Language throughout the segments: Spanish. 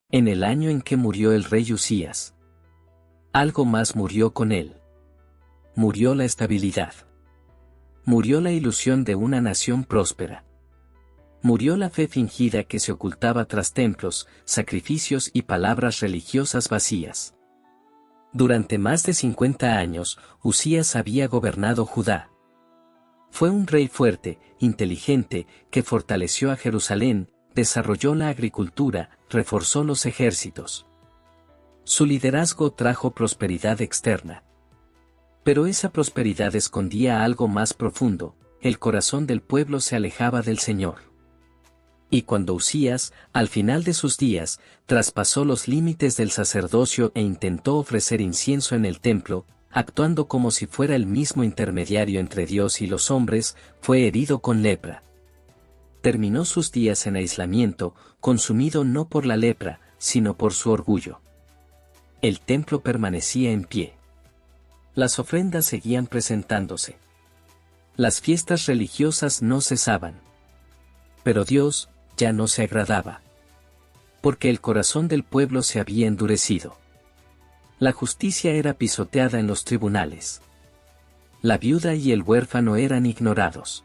En el año en que murió el rey Usías, algo más murió con él. Murió la estabilidad. Murió la ilusión de una nación próspera. Murió la fe fingida que se ocultaba tras templos, sacrificios y palabras religiosas vacías. Durante más de 50 años, Usías había gobernado Judá. Fue un rey fuerte, inteligente, que fortaleció a Jerusalén, desarrolló la agricultura, reforzó los ejércitos. Su liderazgo trajo prosperidad externa. Pero esa prosperidad escondía algo más profundo: el corazón del pueblo se alejaba del Señor. Y cuando Usías, al final de sus días, traspasó los límites del sacerdocio e intentó ofrecer incienso en el templo, actuando como si fuera el mismo intermediario entre Dios y los hombres, fue herido con lepra. Terminó sus días en aislamiento, consumido no por la lepra, sino por su orgullo. El templo permanecía en pie. Las ofrendas seguían presentándose. Las fiestas religiosas no cesaban. Pero Dios ya no se agradaba. Porque el corazón del pueblo se había endurecido. La justicia era pisoteada en los tribunales. La viuda y el huérfano eran ignorados.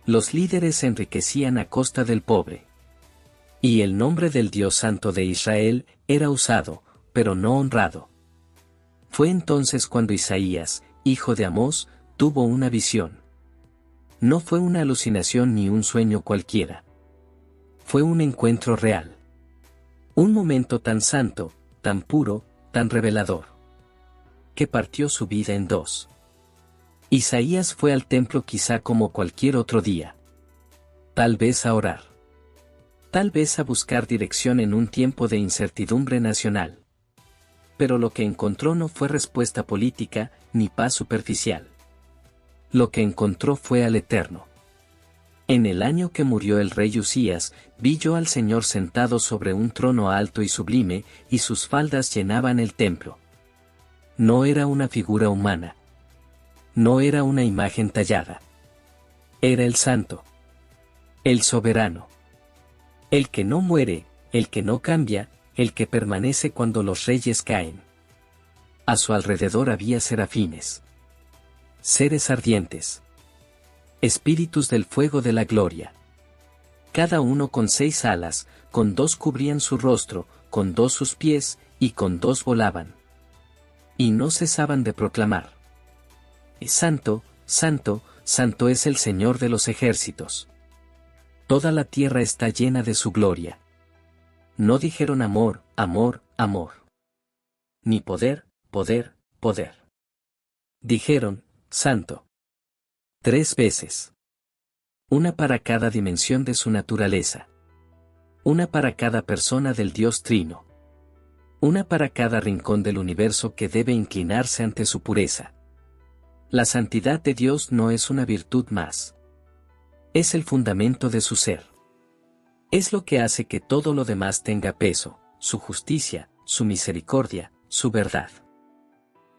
Los líderes se enriquecían a costa del pobre. Y el nombre del Dios Santo de Israel era usado, pero no honrado. Fue entonces cuando Isaías, hijo de Amós, tuvo una visión. No fue una alucinación ni un sueño cualquiera. Fue un encuentro real. Un momento tan santo, tan puro, tan revelador, que partió su vida en dos. Isaías fue al templo quizá como cualquier otro día. Tal vez a orar. Tal vez a buscar dirección en un tiempo de incertidumbre nacional. Pero lo que encontró no fue respuesta política, ni paz superficial. Lo que encontró fue al Eterno. En el año que murió el rey Usías, vi yo al Señor sentado sobre un trono alto y sublime, y sus faldas llenaban el templo. No era una figura humana. No era una imagen tallada. Era el Santo. El Soberano. El que no muere, el que no cambia, el que permanece cuando los reyes caen. A su alrededor había serafines. Seres ardientes. Espíritus del fuego de la gloria. Cada uno con 6 alas, con 2 cubrían su rostro, con 2 sus pies, y con 2 volaban. Y no cesaban de proclamar: Santo, Santo, Santo es el Señor de los ejércitos. Toda la tierra está llena de su gloria. No dijeron amor, amor, amor. Ni poder, poder, poder. Dijeron, Santo. 3 veces. Una para cada dimensión de su naturaleza. Una para cada persona del Dios Trino. Una para cada rincón del universo que debe inclinarse ante su pureza. La santidad de Dios no es una virtud más. Es el fundamento de su ser. Es lo que hace que todo lo demás tenga peso: su justicia, su misericordia, su verdad.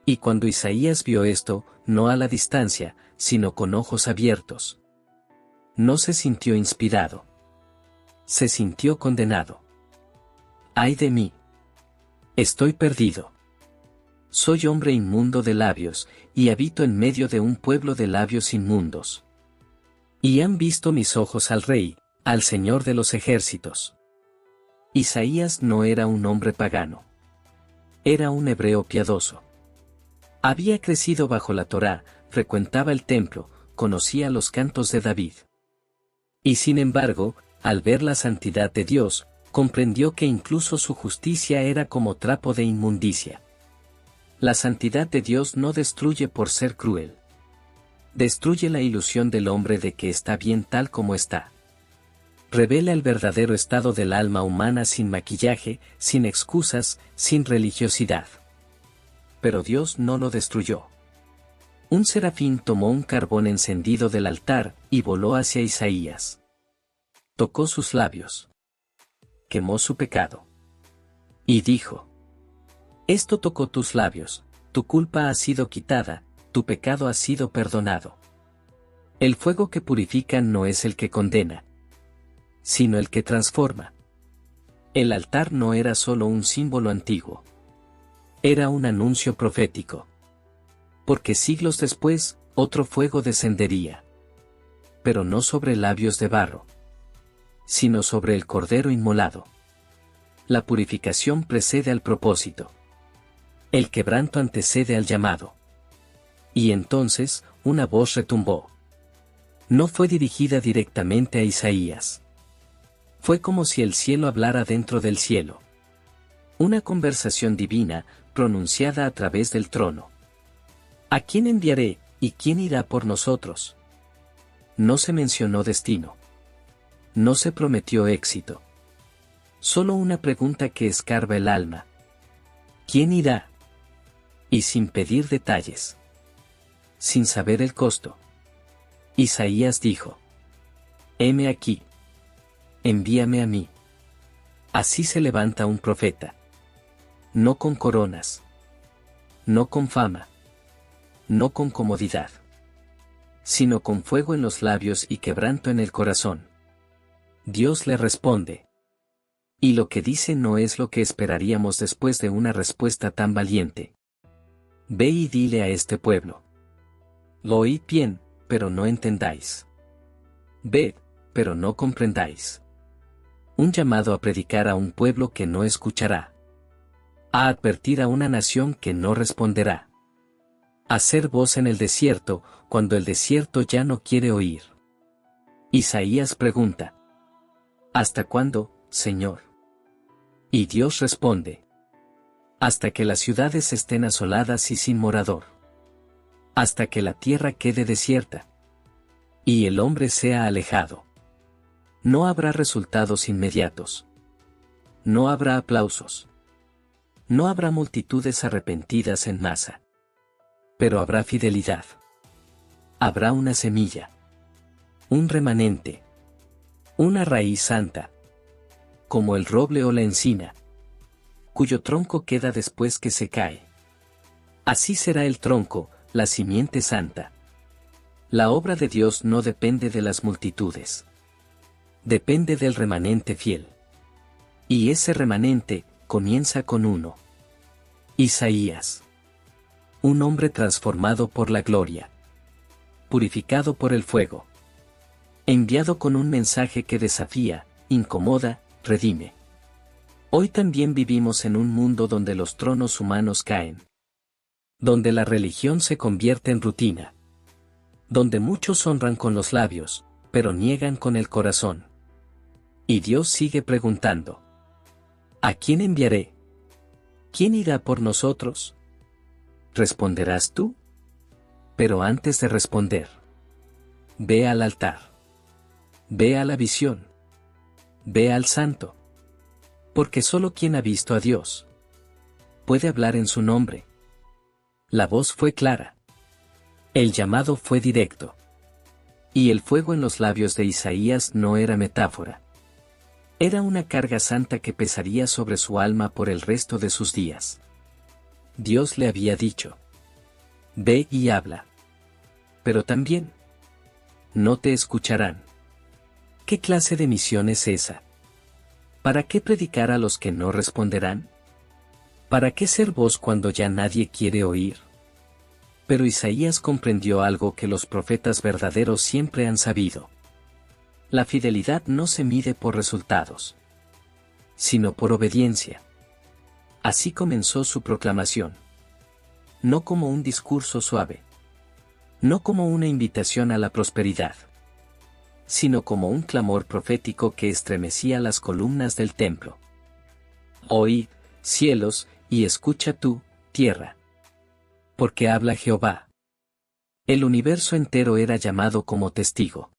Y cuando Isaías vio esto, no a la distancia, sino con ojos abiertos, no se sintió inspirado. Se sintió condenado. ¡Ay de mí! Estoy perdido. Soy hombre inmundo de labios, y habito en medio de un pueblo de labios inmundos. Y han visto mis ojos al Rey, al Señor de los ejércitos. Isaías no era un hombre pagano. Era un hebreo piadoso. Había crecido bajo la Torá, frecuentaba el templo, conocía los cantos de David. Y sin embargo, al ver la santidad de Dios, comprendió que incluso su justicia era como trapo de inmundicia. La santidad de Dios no destruye por ser cruel. Destruye la ilusión del hombre de que está bien tal como está. Revela el verdadero estado del alma humana sin maquillaje, sin excusas, sin religiosidad. Pero Dios no lo destruyó. Un serafín tomó un carbón encendido del altar y voló hacia Isaías. Tocó sus labios. Quemó su pecado. Y dijo: Esto tocó tus labios, tu culpa ha sido quitada, tu pecado ha sido perdonado. El fuego que purifica no es el que condena, sino el que transforma. El altar no era solo un símbolo antiguo. Era un anuncio profético. Porque siglos después, otro fuego descendería. Pero no sobre labios de barro, sino sobre el cordero inmolado. La purificación precede al propósito. El quebranto antecede al llamado. Y entonces, una voz retumbó. No fue dirigida directamente a Isaías. Fue como si el cielo hablara dentro del cielo. Una conversación divina, pronunciada a través del trono. ¿A quién enviaré, y quién irá por nosotros? No se mencionó destino. No se prometió éxito. Solo una pregunta que escarba el alma. ¿Quién irá? Y sin pedir detalles. Sin saber el costo. Isaías dijo: heme aquí. Envíame a mí. Así se levanta un profeta. No con coronas. No con fama. No con comodidad. Sino con fuego en los labios y quebranto en el corazón. Dios le responde. Y lo que dice no es lo que esperaríamos después de una respuesta tan valiente. Ve y dile a este pueblo. Lo oíd bien, pero no entendáis. Ved, pero no comprendáis. Un llamado a predicar a un pueblo que no escuchará. A advertir a una nación que no responderá. A ser voz en el desierto, cuando el desierto ya no quiere oír. Isaías pregunta: ¿hasta cuándo, Señor? Y Dios responde: hasta que las ciudades estén asoladas y sin morador. Hasta que la tierra quede desierta. Y el hombre sea alejado. No habrá resultados inmediatos. No habrá aplausos. No habrá multitudes arrepentidas en masa. Pero habrá fidelidad. Habrá una semilla. Un remanente. Una raíz santa. Como el roble o la encina. Cuyo tronco queda después que se cae. Así será el tronco, la simiente santa. La obra de Dios no depende de las multitudes. Depende del remanente fiel. Y ese remanente comienza con uno. Isaías. Un hombre transformado por la gloria. Purificado por el fuego. Enviado con un mensaje que desafía, incomoda, redime. Hoy también vivimos en un mundo donde los tronos humanos caen. Donde la religión se convierte en rutina. Donde muchos honran con los labios, pero niegan con el corazón. Y Dios sigue preguntando: ¿a quién enviaré? ¿Quién irá por nosotros? ¿Responderás tú? Pero antes de responder, ve al altar. Ve a la visión. Ve al santo. Porque solo quien ha visto a Dios puede hablar en su nombre. La voz fue clara. El llamado fue directo. Y el fuego en los labios de Isaías no era metáfora. Era una carga santa que pesaría sobre su alma por el resto de sus días. Dios le había dicho: ve y habla. Pero también, no te escucharán. ¿Qué clase de misión es esa? ¿Para qué predicar a los que no responderán? ¿Para qué ser voz cuando ya nadie quiere oír? Pero Isaías comprendió algo que los profetas verdaderos siempre han sabido. La fidelidad no se mide por resultados, sino por obediencia. Así comenzó su proclamación. No como un discurso suave. No como una invitación a la prosperidad. Sino como un clamor profético que estremecía las columnas del templo. Oíd, cielos, y escucha tú, tierra. Porque habla Jehová. El universo entero era llamado como testigo.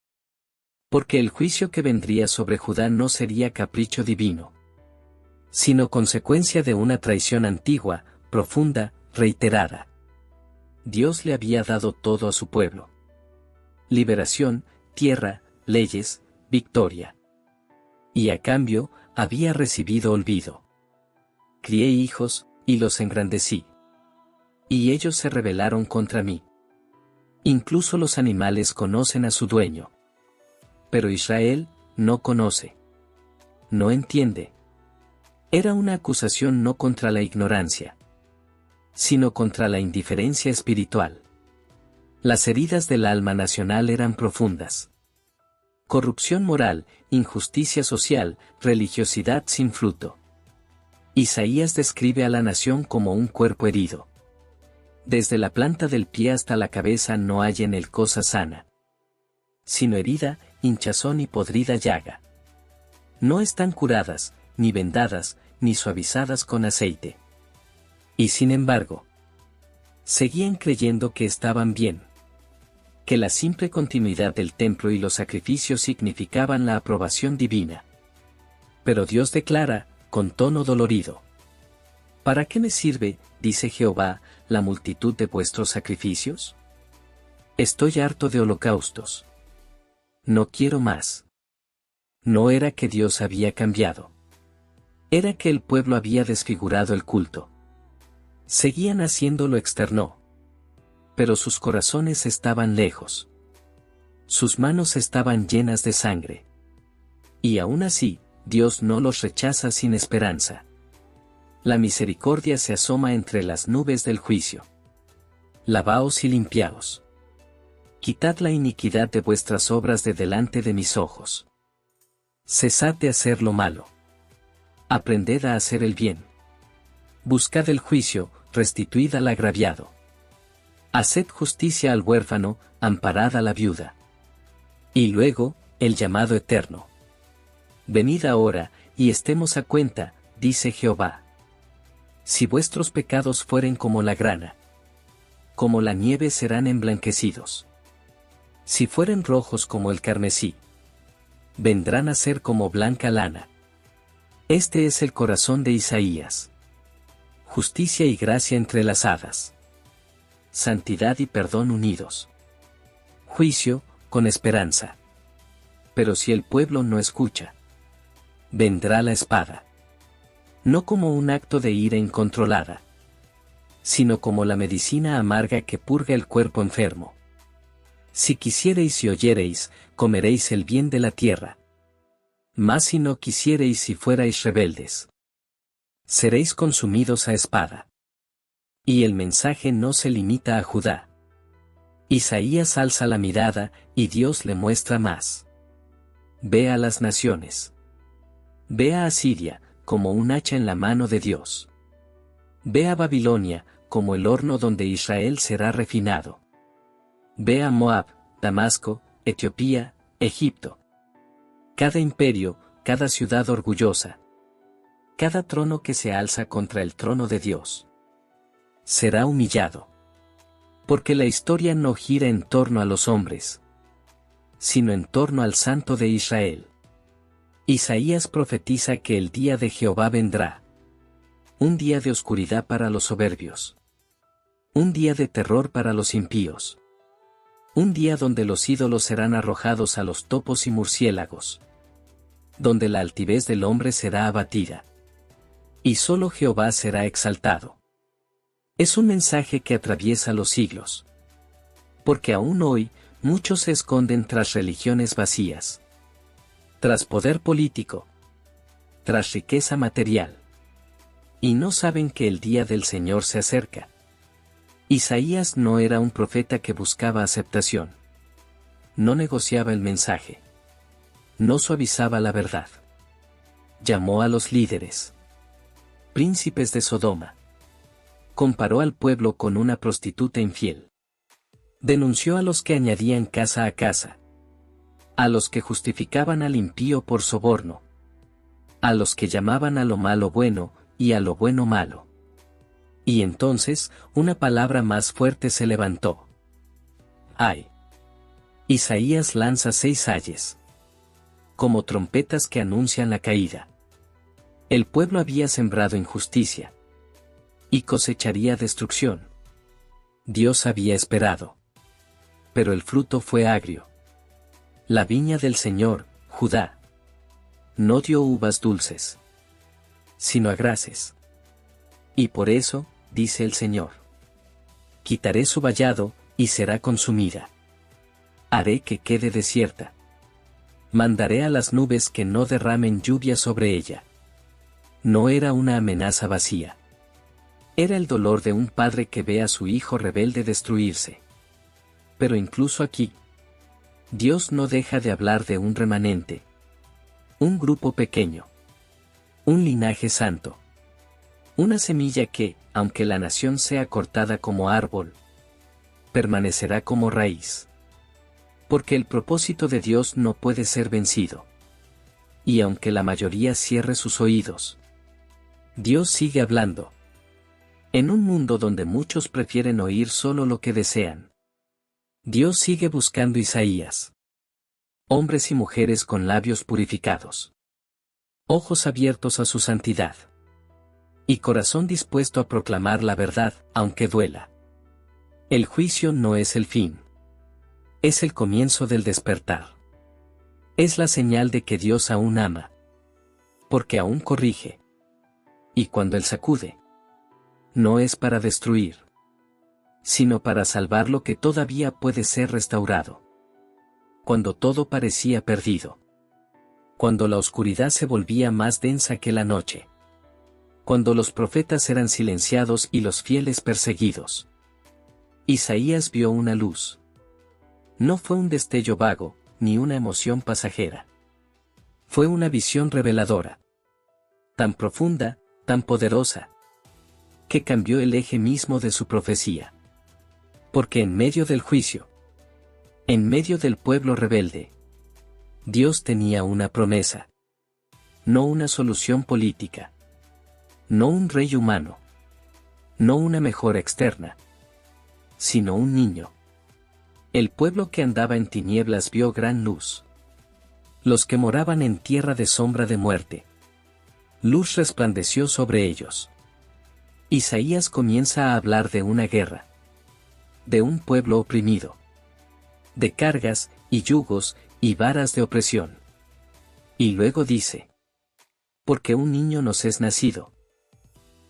Porque el juicio que vendría sobre Judá no sería capricho divino, sino consecuencia de una traición antigua, profunda, reiterada. Dios le había dado todo a su pueblo. Liberación, tierra, leyes, victoria. Y a cambio, había recibido olvido. Crié hijos, y los engrandecí. Y ellos se rebelaron contra mí. Incluso los animales conocen a su dueño. Pero Israel, no conoce. No entiende. Era una acusación no contra la ignorancia, sino contra la indiferencia espiritual. Las heridas del alma nacional eran profundas. Corrupción moral, injusticia social, religiosidad sin fruto. Isaías describe a la nación como un cuerpo herido. Desde la planta del pie hasta la cabeza no hay en él cosa sana, sino herida, hinchazón y podrida llaga. No están curadas, ni vendadas, ni suavizadas con aceite. Y sin embargo, seguían creyendo que estaban bien, que la simple continuidad del templo y los sacrificios significaban la aprobación divina. Pero Dios declara, con tono dolorido: ¿Para qué me sirve, dice Jehová, la multitud de vuestros sacrificios? Estoy harto de holocaustos. No quiero más. No era que Dios había cambiado. Era que el pueblo había desfigurado el culto. Seguían haciendo lo externo, pero sus corazones estaban lejos. Sus manos estaban llenas de sangre. Y aún así, Dios no los rechaza sin esperanza. La misericordia se asoma entre las nubes del juicio. Lavaos y limpiaos. Quitad la iniquidad de vuestras obras de delante de mis ojos. Cesad de hacer lo malo. Aprended a hacer el bien. Buscad el juicio, restituid al agraviado. Haced justicia al huérfano, amparad a la viuda. Y luego, el llamado eterno. Venid ahora, y estemos a cuenta, dice Jehová. Si vuestros pecados fueren como la grana, como la nieve serán emblanquecidos. Si fueren rojos como el carmesí, vendrán a ser como blanca lana. Este es el corazón de Isaías. Justicia y gracia entrelazadas. Santidad y perdón unidos. Juicio, con esperanza. Pero si el pueblo no escucha, vendrá la espada. No como un acto de ira incontrolada, sino como la medicina amarga que purga el cuerpo enfermo. Si quisiereis y oyereis, comeréis el bien de la tierra. Mas si no quisiereis y fuerais rebeldes, seréis consumidos a espada. Y el mensaje no se limita a Judá. Isaías alza la mirada, y Dios le muestra más. Ve a las naciones. Ve a Asiria, como un hacha en la mano de Dios. Ve a Babilonia, como el horno donde Israel será refinado. Ve a Moab, Damasco, Etiopía, Egipto. Cada imperio, cada ciudad orgullosa, cada trono que se alza contra el trono de Dios, será humillado. Porque la historia no gira en torno a los hombres, sino en torno al Santo de Israel. Isaías profetiza que el día de Jehová vendrá. Un día de oscuridad para los soberbios. Un día de terror para los impíos. Un día donde los ídolos serán arrojados a los topos y murciélagos. Donde la altivez del hombre será abatida. Y solo Jehová será exaltado. Es un mensaje que atraviesa los siglos. Porque aún hoy, muchos se esconden tras religiones vacías. Tras poder político. Tras riqueza material. Y no saben que el día del Señor se acerca. Isaías no era un profeta que buscaba aceptación. No negociaba el mensaje. No suavizaba la verdad. Llamó a los líderes. Príncipes de Sodoma. Comparó al pueblo con una prostituta infiel. Denunció a los que añadían casa a casa. A los que justificaban al impío por soborno. A los que llamaban a lo malo bueno, y a lo bueno malo. Y entonces, una palabra más fuerte se levantó. ¡Ay! Isaías lanza 6 ayes. Como trompetas que anuncian la caída. El pueblo había sembrado injusticia. Y cosecharía destrucción. Dios había esperado. Pero el fruto fue agrio. La viña del Señor, Judá, no dio uvas dulces, sino agraces. Y por eso, dice el Señor, quitaré su vallado, y será consumida. Haré que quede desierta. Mandaré a las nubes que no derramen lluvia sobre ella. No era una amenaza vacía. Era el dolor de un padre que ve a su hijo rebelde destruirse. Pero incluso aquí, Dios no deja de hablar de un remanente. Un grupo pequeño. Un linaje santo. Una semilla que, aunque la nación sea cortada como árbol, permanecerá como raíz. Porque el propósito de Dios no puede ser vencido. Y aunque la mayoría cierre sus oídos, Dios sigue hablando. En un mundo donde muchos prefieren oír solo lo que desean, Dios sigue buscando Isaías. Hombres y mujeres con labios purificados, ojos abiertos a su santidad, y corazón dispuesto a proclamar la verdad, aunque duela. El juicio no es el fin. Es el comienzo del despertar. Es la señal de que Dios aún ama. Porque aún corrige. Y cuando Él sacude, no es para destruir, sino para salvar lo que todavía puede ser restaurado. Cuando todo parecía perdido. Cuando la oscuridad se volvía más densa que la noche. Cuando los profetas eran silenciados y los fieles perseguidos. Isaías vio una luz. No fue un destello vago, ni una emoción pasajera. Fue una visión reveladora. Tan profunda, tan poderosa, que cambió el eje mismo de su profecía. Porque en medio del juicio, en medio del pueblo rebelde, Dios tenía una promesa. No una solución política. No un rey humano. No una mejora externa. Sino un niño. El pueblo que andaba en tinieblas vio gran luz. Los que moraban en tierra de sombra de muerte. Luz resplandeció sobre ellos. Isaías comienza a hablar de una guerra. De un pueblo oprimido. De cargas, y yugos, y varas de opresión. Y luego dice: porque un niño nos es nacido.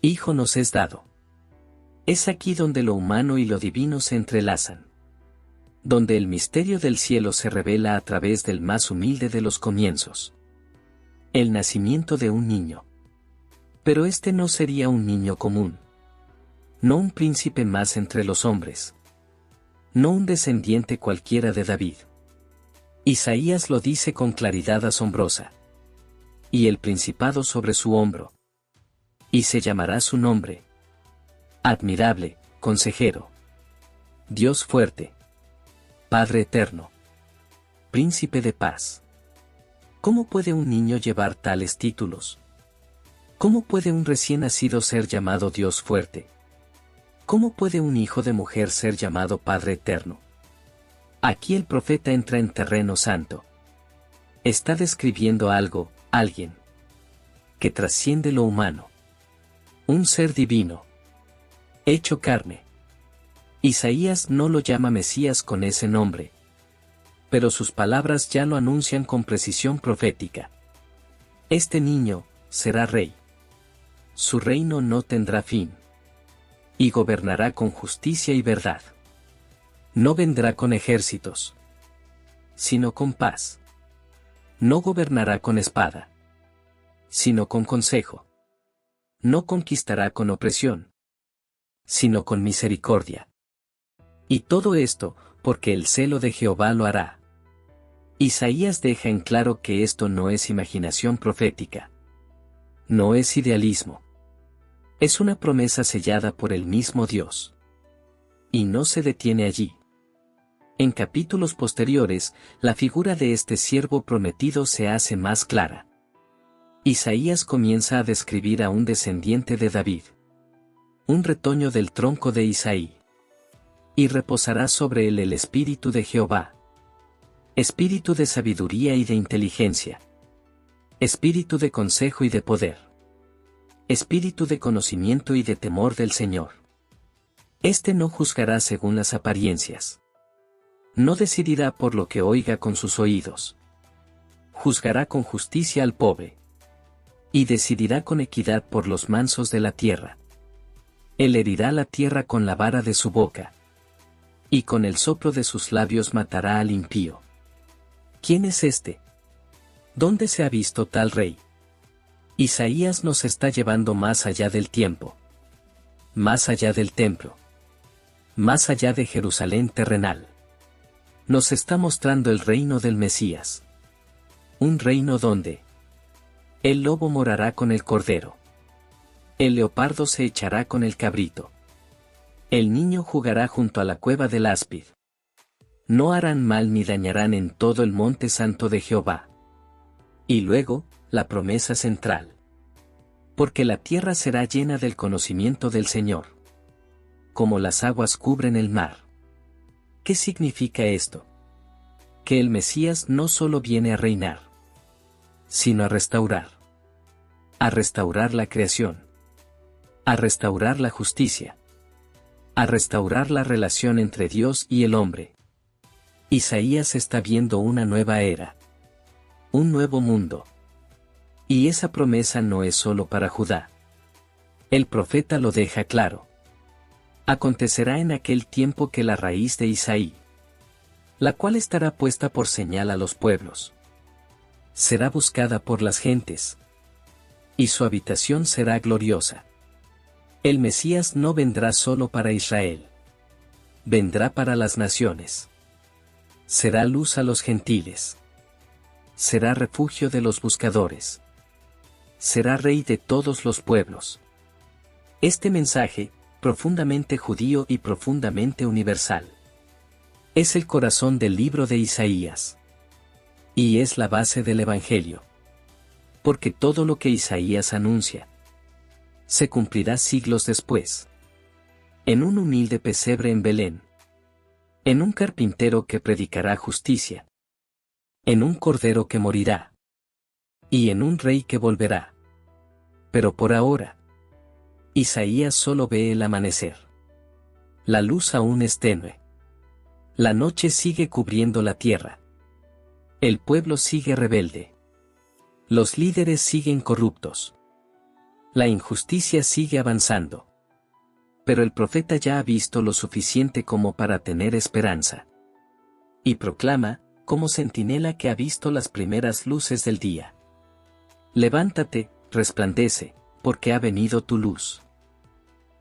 Hijo nos es dado. Es aquí donde lo humano y lo divino se entrelazan. Donde el misterio del cielo se revela a través del más humilde de los comienzos. El nacimiento de un niño. Pero este no sería un niño común. No un príncipe más entre los hombres. No un descendiente cualquiera de David. Isaías lo dice con claridad asombrosa. Y el principado sobre su hombro. Y se llamará su nombre. Admirable, Consejero. Dios fuerte. Padre eterno. Príncipe de paz. ¿Cómo puede un niño llevar tales títulos? ¿Cómo puede un recién nacido ser llamado Dios fuerte? ¿Cómo puede un hijo de mujer ser llamado Padre eterno? Aquí el profeta entra en terreno santo. Está describiendo algo, alguien, que trasciende lo humano. Un ser divino. Hecho carne. Isaías no lo llama Mesías con ese nombre. Pero sus palabras ya lo anuncian con precisión profética. Este niño será rey. Su reino no tendrá fin. Y gobernará con justicia y verdad. No vendrá con ejércitos, sino con paz. No gobernará con espada, sino con consejo. No conquistará con opresión, sino con misericordia. Y todo esto, porque el celo de Jehová lo hará. Isaías deja en claro que esto no es imaginación profética. No es idealismo. Es una promesa sellada por el mismo Dios. Y no se detiene allí. En capítulos posteriores, la figura de este siervo prometido se hace más clara. Isaías comienza a describir a un descendiente de David. Un retoño del tronco de Isaí. Y reposará sobre él el espíritu de Jehová. Espíritu de sabiduría y de inteligencia. Espíritu de consejo y de poder. Espíritu de conocimiento y de temor del Señor. Este no juzgará según las apariencias. No decidirá por lo que oiga con sus oídos. Juzgará con justicia al pobre. Y decidirá con equidad por los mansos de la tierra. Él herirá la tierra con la vara de su boca. Y con el soplo de sus labios matará al impío. ¿Quién es este? ¿Dónde se ha visto tal rey? Isaías nos está llevando más allá del tiempo, más allá del templo, más allá de Jerusalén terrenal. Nos está mostrando el reino del Mesías. Un reino donde el lobo morará con el cordero. El leopardo se echará con el cabrito. El niño jugará junto a la cueva del áspid. No harán mal ni dañarán en todo el monte santo de Jehová. Y luego, la promesa central. Porque la tierra será llena del conocimiento del Señor. Como las aguas cubren el mar. ¿Qué significa esto? Que el Mesías no solo viene a reinar, sino a restaurar. A restaurar la creación. A restaurar la justicia. A restaurar la relación entre Dios y el hombre. Isaías está viendo una nueva era. Un nuevo mundo. Y esa promesa no es solo para Judá. El profeta lo deja claro. Acontecerá en aquel tiempo que la raíz de Isaí, la cual estará puesta por señal a los pueblos, será buscada por las gentes, y su habitación será gloriosa. El Mesías no vendrá solo para Israel. Vendrá para las naciones. Será luz a los gentiles. Será refugio de los buscadores. Será rey de todos los pueblos. Este mensaje, profundamente judío y profundamente universal, es el corazón del libro de Isaías. Y es la base del Evangelio. Porque todo lo que Isaías anuncia se cumplirá siglos después. En un humilde pesebre en Belén. En un carpintero que predicará justicia. En un cordero que morirá. Y en un rey que volverá. Pero por ahora, Isaías solo ve el amanecer. La luz aún es tenue. La noche sigue cubriendo la tierra. El pueblo sigue rebelde. Los líderes siguen corruptos. La injusticia sigue avanzando. Pero el profeta ya ha visto lo suficiente como para tener esperanza. Y proclama, como centinela que ha visto las primeras luces del día. Levántate, resplandece, porque ha venido tu luz.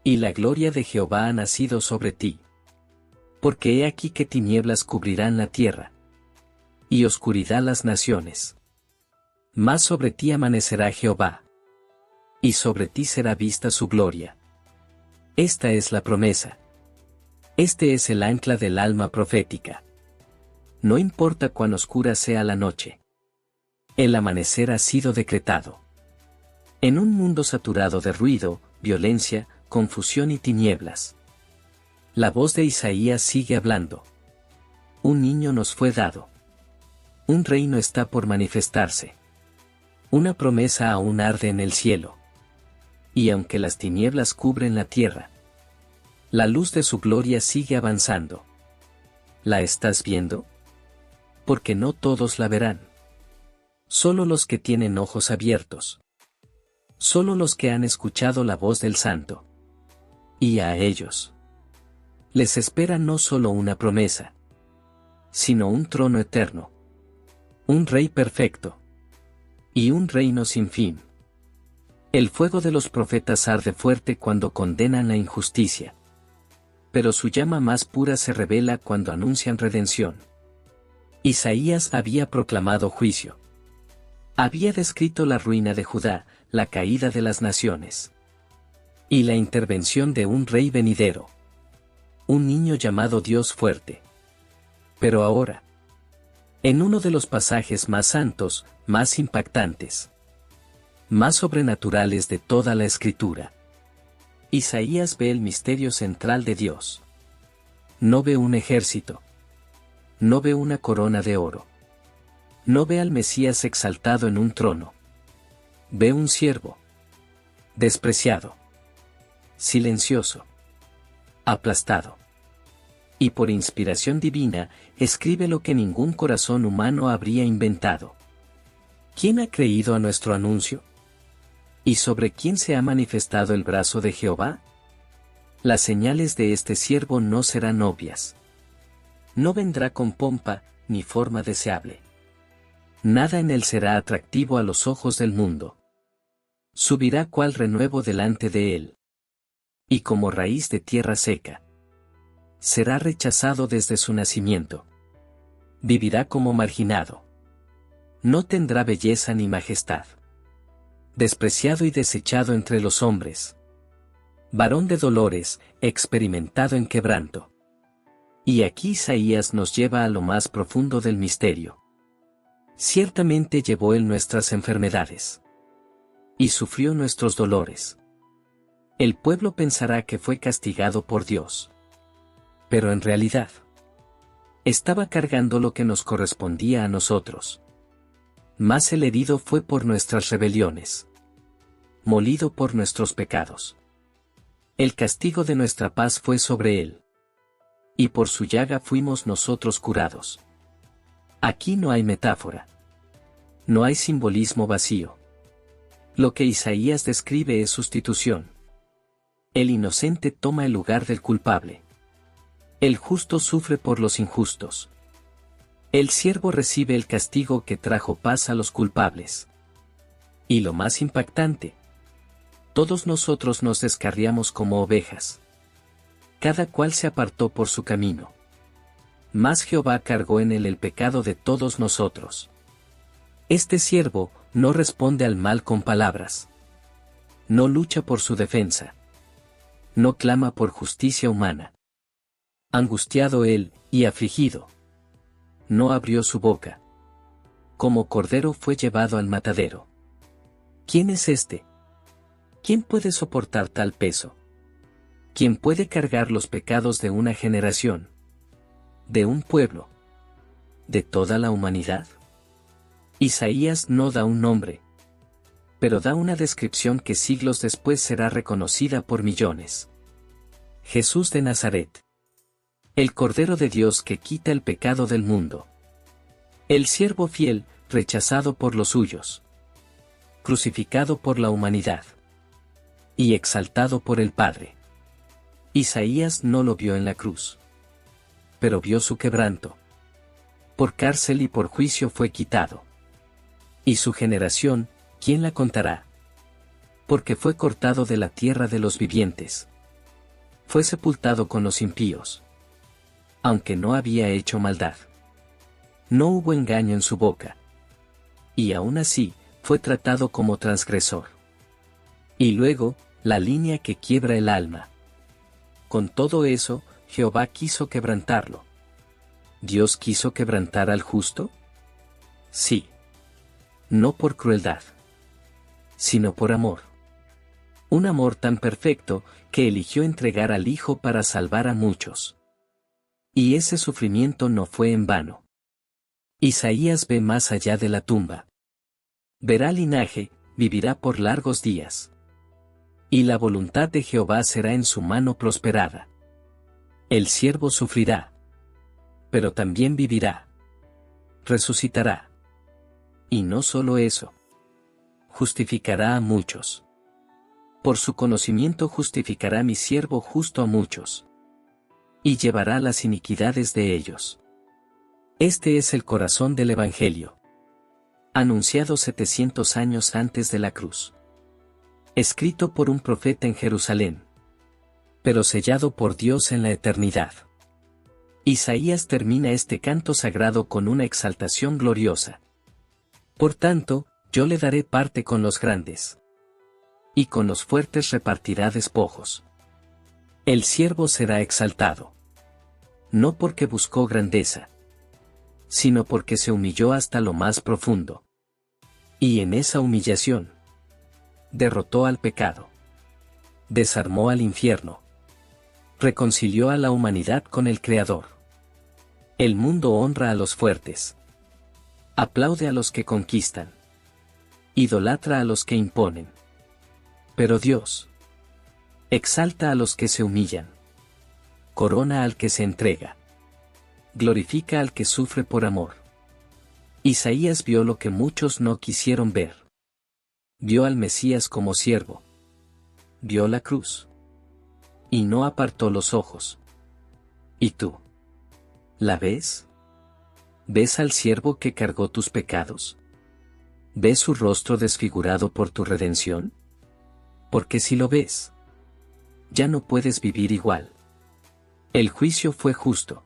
Y la gloria de Jehová ha nacido sobre ti. Porque he aquí que tinieblas cubrirán la tierra. Y oscuridad las naciones. Mas sobre ti amanecerá Jehová. Y sobre ti será vista su gloria. Esta es la promesa. Este es el ancla del alma profética. No importa cuán oscura sea la noche. El amanecer ha sido decretado. En un mundo saturado de ruido, violencia, confusión y tinieblas, la voz de Isaías sigue hablando. Un niño nos fue dado. Un reino está por manifestarse. Una promesa aún arde en el cielo. Y aunque las tinieblas cubren la tierra, la luz de su gloria sigue avanzando. ¿La estás viendo? Porque no todos la verán. Solo los que tienen ojos abiertos. Solo los que han escuchado la voz del Santo. Y a ellos les espera no solo una promesa, sino un trono eterno. Un rey perfecto. Y un reino sin fin. El fuego de los profetas arde fuerte cuando condenan la injusticia. Pero su llama más pura se revela cuando anuncian redención. Isaías había proclamado juicio. Había descrito la ruina de Judá, la caída de las naciones. Y la intervención de un rey venidero. Un niño llamado Dios fuerte. Pero ahora, en uno de los pasajes más santos, más impactantes, más sobrenaturales de toda la Escritura, Isaías ve el misterio central de Dios. No ve un ejército. No ve una corona de oro. No ve al Mesías exaltado en un trono. Ve un siervo. Despreciado. Silencioso. Aplastado. Y por inspiración divina, escribe lo que ningún corazón humano habría inventado. ¿Quién ha creído a nuestro anuncio? ¿Y sobre quién se ha manifestado el brazo de Jehová? Las señales de este siervo no serán obvias. No vendrá con pompa, ni forma deseable. Nada en él será atractivo a los ojos del mundo. Subirá cual renuevo delante de él. Y como raíz de tierra seca. Será rechazado desde su nacimiento. Vivirá como marginado. No tendrá belleza ni majestad. Despreciado y desechado entre los hombres. Varón de dolores, experimentado en quebranto. Y aquí Isaías nos lleva a lo más profundo del misterio. Ciertamente llevó él nuestras enfermedades. Y sufrió nuestros dolores. El pueblo pensará que fue castigado por Dios. Pero en realidad, estaba cargando lo que nos correspondía a nosotros. Mas el herido fue por nuestras rebeliones. Molido por nuestros pecados. El castigo de nuestra paz fue sobre él. Y por su llaga fuimos nosotros curados. Aquí no hay metáfora. No hay simbolismo vacío. Lo que Isaías describe es sustitución. El inocente toma el lugar del culpable. El justo sufre por los injustos. El siervo recibe el castigo que trajo paz a los culpables. Y lo más impactante. Todos nosotros nos descarriamos como ovejas. Cada cual se apartó por su camino. Mas Jehová cargó en él el pecado de todos nosotros. Este siervo no responde al mal con palabras. No lucha por su defensa. No clama por justicia humana. Angustiado él, y afligido. No abrió su boca. Como cordero fue llevado al matadero. ¿Quién es este? ¿Quién puede soportar tal peso? ¿Quién puede cargar los pecados de una generación? ¿De un pueblo? ¿De toda la humanidad? Isaías no da un nombre, pero da una descripción que siglos después será reconocida por millones. Jesús de Nazaret. El Cordero de Dios que quita el pecado del mundo. El siervo fiel, rechazado por los suyos. Crucificado por la humanidad. Y exaltado por el Padre. Isaías no lo vio en la cruz. Pero vio su quebranto. Por cárcel y por juicio fue quitado. Y su generación, ¿quién la contará? Porque fue cortado de la tierra de los vivientes. Fue sepultado con los impíos. Aunque no había hecho maldad. No hubo engaño en su boca. Y aún así, fue tratado como transgresor. Y luego, la línea que quiebra el alma. Con todo eso, Jehová quiso quebrantarlo. ¿Dios quiso quebrantar al justo? Sí. No por crueldad, sino por amor. Un amor tan perfecto, que eligió entregar al Hijo para salvar a muchos. Y ese sufrimiento no fue en vano. Isaías ve más allá de la tumba. Verá linaje, vivirá por largos días. Y la voluntad de Jehová será en su mano prosperada. El siervo sufrirá. Pero también vivirá. Resucitará. Y no solo eso. Justificará a muchos. Por su conocimiento justificará mi siervo justo a muchos. Y llevará las iniquidades de ellos. Este es el corazón del Evangelio. Anunciado 700 años antes de la cruz. Escrito por un profeta en Jerusalén. Pero sellado por Dios en la eternidad. Isaías termina este canto sagrado con una exaltación gloriosa. Por tanto, yo le daré parte con los grandes. Y con los fuertes repartirá despojos. El siervo será exaltado. No porque buscó grandeza, sino porque se humilló hasta lo más profundo. Y en esa humillación, derrotó al pecado. Desarmó al infierno. Reconcilió a la humanidad con el Creador. El mundo honra a los fuertes. Aplaude a los que conquistan. Idolatra a los que imponen. Pero Dios exalta a los que se humillan. Corona al que se entrega. Glorifica al que sufre por amor. Isaías vio lo que muchos no quisieron ver. Vio al Mesías como siervo. Vio la cruz. Y no apartó los ojos. ¿Y tú? ¿La ves? ¿Ves al siervo que cargó tus pecados? ¿Ves su rostro desfigurado por tu redención? Porque si lo ves, ya no puedes vivir igual. El juicio fue justo.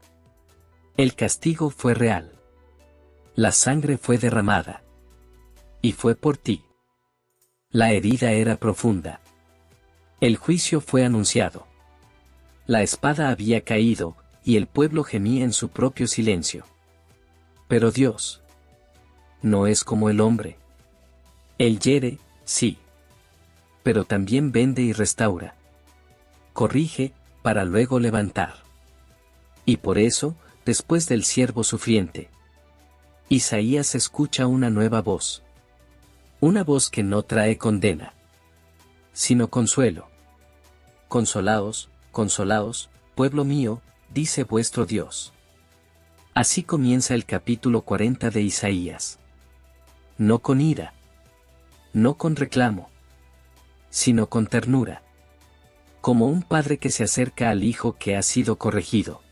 El castigo fue real. La sangre fue derramada. Y fue por ti. La herida era profunda. El juicio fue anunciado. La espada había caído, y el pueblo gemía en su propio silencio. Pero Dios no es como el hombre. Él hiere, sí. Pero también vende y restaura. Corrige, para luego levantar. Y por eso, después del siervo sufriente, Isaías escucha una nueva voz. Una voz que no trae condena, sino consuelo. Consolaos, consolaos, pueblo mío, dice vuestro Dios. Así comienza el capítulo 40 de Isaías. No con ira, no con reclamo, sino con ternura. Como un padre que se acerca al hijo que ha sido corregido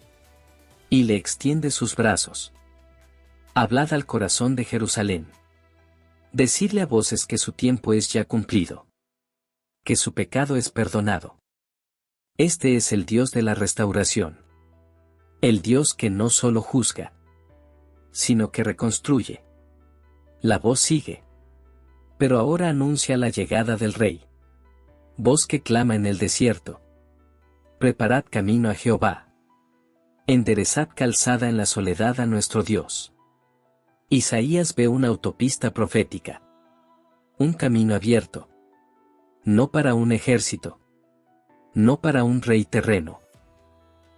y le extiende sus brazos. Hablad al corazón de Jerusalén. Decidle a voces que su tiempo es ya cumplido, que su pecado es perdonado. Este es el Dios de la restauración. El Dios que no solo juzga, sino que reconstruye. La voz sigue. Pero ahora anuncia la llegada del Rey. Voz que clama en el desierto. Preparad camino a Jehová. Enderezad calzada en la soledad a nuestro Dios. Isaías ve una autopista profética. Un camino abierto. No para un ejército. No para un rey terreno.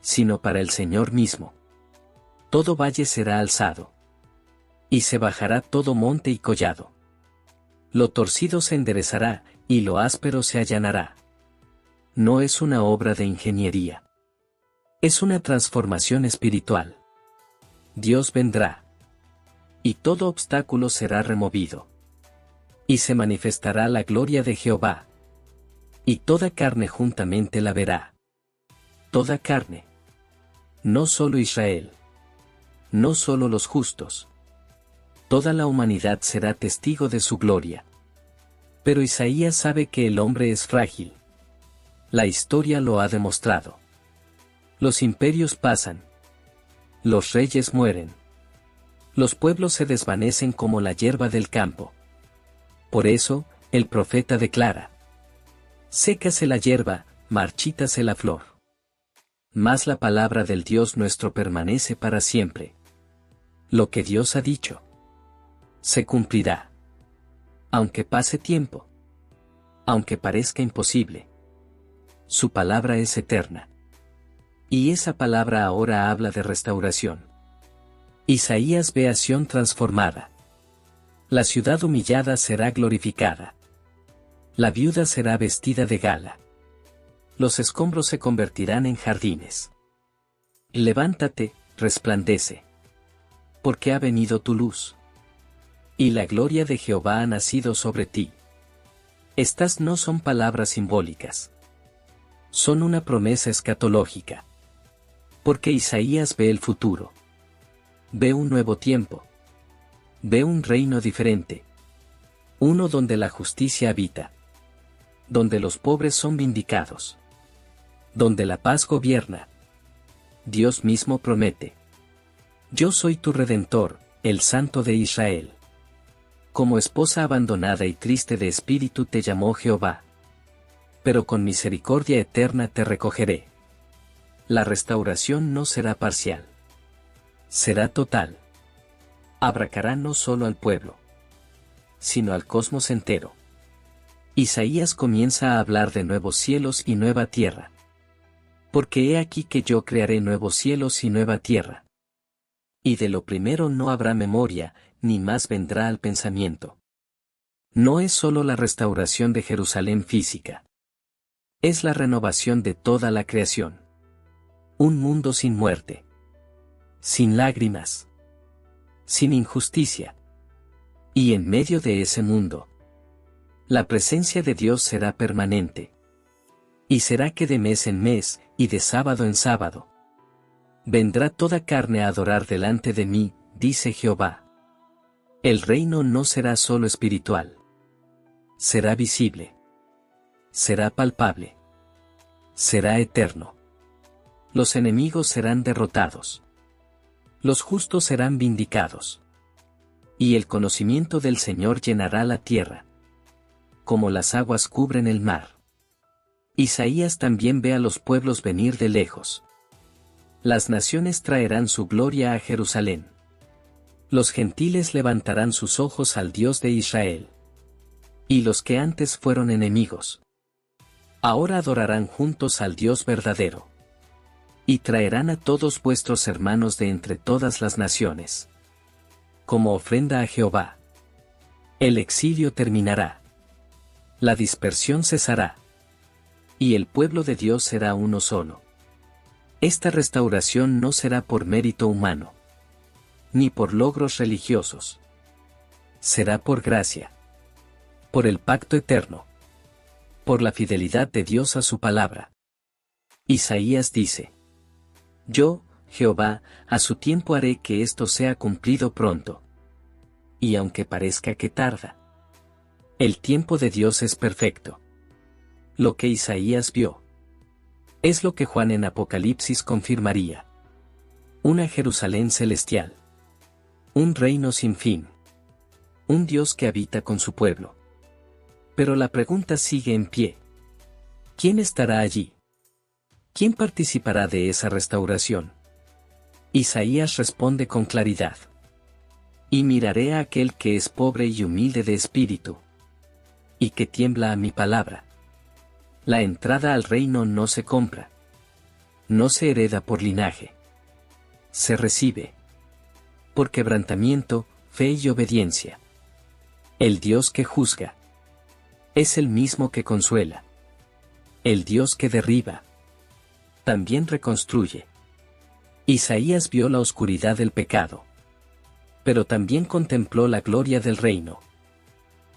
Sino para el Señor mismo. Todo valle será alzado. Y se bajará todo monte y collado. Lo torcido se enderezará, y lo áspero se allanará. No es una obra de ingeniería. Es una transformación espiritual. Dios vendrá. Y todo obstáculo será removido. Y se manifestará la gloria de Jehová. Y toda carne juntamente la verá. Toda carne. No solo Israel. No solo los justos. Toda la humanidad será testigo de su gloria. Pero Isaías sabe que el hombre es frágil. La historia lo ha demostrado. Los imperios pasan. Los reyes mueren. Los pueblos se desvanecen como la hierba del campo. Por eso, el profeta declara: sécase la hierba, marchítase la flor. Mas la palabra del Dios nuestro permanece para siempre. Lo que Dios ha dicho se cumplirá. Aunque pase tiempo. Aunque parezca imposible. Su palabra es eterna. Y esa palabra ahora habla de restauración. Isaías ve a Sión transformada. La ciudad humillada será glorificada. La viuda será vestida de gala. Los escombros se convertirán en jardines. Levántate, resplandece. Porque ha venido tu luz. Y la gloria de Jehová ha nacido sobre ti. Estas no son palabras simbólicas. Son una promesa escatológica. Porque Isaías ve el futuro. Ve un nuevo tiempo. Ve un reino diferente. Uno donde la justicia habita. Donde los pobres son vindicados. Donde la paz gobierna. Dios mismo promete: yo soy tu Redentor, el Santo de Israel. Como esposa abandonada y triste de espíritu te llamó Jehová. Pero con misericordia eterna te recogeré. La restauración no será parcial. Será total. Abarcará no solo al pueblo, sino al cosmos entero. Isaías comienza a hablar de nuevos cielos y nueva tierra. Porque he aquí que yo crearé nuevos cielos y nueva tierra. Y de lo primero no habrá memoria, ni más vendrá al pensamiento. No es solo la restauración de Jerusalén física. Es la renovación de toda la creación. Un mundo sin muerte. Sin lágrimas. Sin injusticia. Y en medio de ese mundo, la presencia de Dios será permanente. Y será que de mes en mes, y de sábado en sábado, vendrá toda carne a adorar delante de mí, dice Jehová. El reino no será solo espiritual. Será visible. Será palpable. Será eterno. Los enemigos serán derrotados. Los justos serán vindicados. Y el conocimiento del Señor llenará la tierra, como las aguas cubren el mar. Isaías también ve a los pueblos venir de lejos. Las naciones traerán su gloria a Jerusalén. Los gentiles levantarán sus ojos al Dios de Israel. Y los que antes fueron enemigos, ahora adorarán juntos al Dios verdadero. Y traerán a todos vuestros hermanos de entre todas las naciones, como ofrenda a Jehová. El exilio terminará. La dispersión cesará. Y el pueblo de Dios será uno solo. Esta restauración no será por mérito humano, ni por logros religiosos. Será por gracia. Por el pacto eterno. Por la fidelidad de Dios a su palabra. Isaías dice: Yo, Jehová, a su tiempo haré que esto sea cumplido pronto. Y aunque parezca que tarda, el tiempo de Dios es perfecto. Lo que Isaías vio es lo que Juan en Apocalipsis confirmaría. Una Jerusalén celestial. Un reino sin fin. Un Dios que habita con su pueblo. Pero la pregunta sigue en pie. ¿Quién estará allí? ¿Quién participará de esa restauración? Isaías responde con claridad. Y miraré a aquel que es pobre y humilde de espíritu, y que tiembla a mi palabra. La entrada al reino no se compra. No se hereda por linaje. Se recibe por quebrantamiento, fe y obediencia. El Dios que juzga es el mismo que consuela. El Dios que derriba también reconstruye. Isaías vio la oscuridad del pecado, pero también contempló la gloria del reino.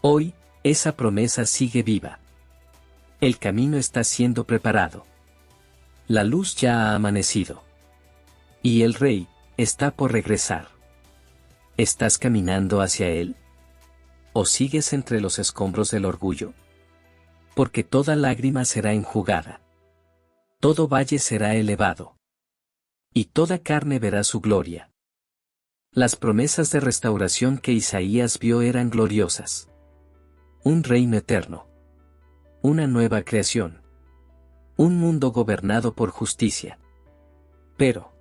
Hoy, esa promesa sigue viva. El camino está siendo preparado. La luz ya ha amanecido. Y el Rey está por regresar. ¿Estás caminando hacia Él? ¿O sigues entre los escombros del orgullo? Porque toda lágrima será enjugada. Todo valle será elevado. Y toda carne verá su gloria. Las promesas de restauración que Isaías vio eran gloriosas. Un reino eterno. Una nueva creación. Un mundo gobernado por justicia. Pero,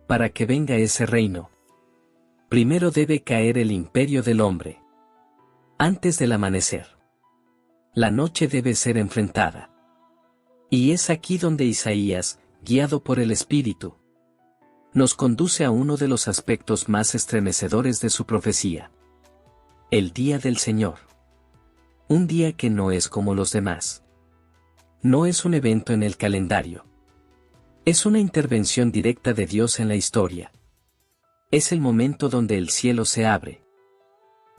para que venga ese reino, primero debe caer el imperio del hombre. Antes del amanecer, la noche debe ser enfrentada. Y es aquí donde Isaías, guiado por el Espíritu, nos conduce a uno de los aspectos más estremecedores de su profecía. El día del Señor. Un día que no es como los demás. No es un evento en el calendario. Es una intervención directa de Dios en la historia. Es el momento donde el cielo se abre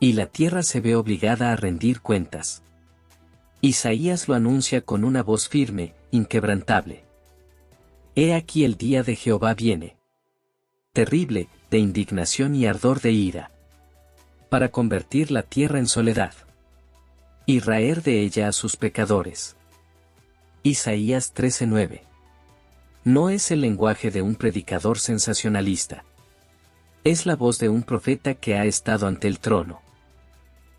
y la tierra se ve obligada a rendir cuentas. Isaías lo anuncia con una voz firme, inquebrantable. He aquí el día de Jehová viene. Terrible, de indignación y ardor de ira. Para convertir la tierra en soledad. Y raer de ella a sus pecadores. Isaías 13:9. No es el lenguaje de un predicador sensacionalista. Es la voz de un profeta que ha estado ante el trono.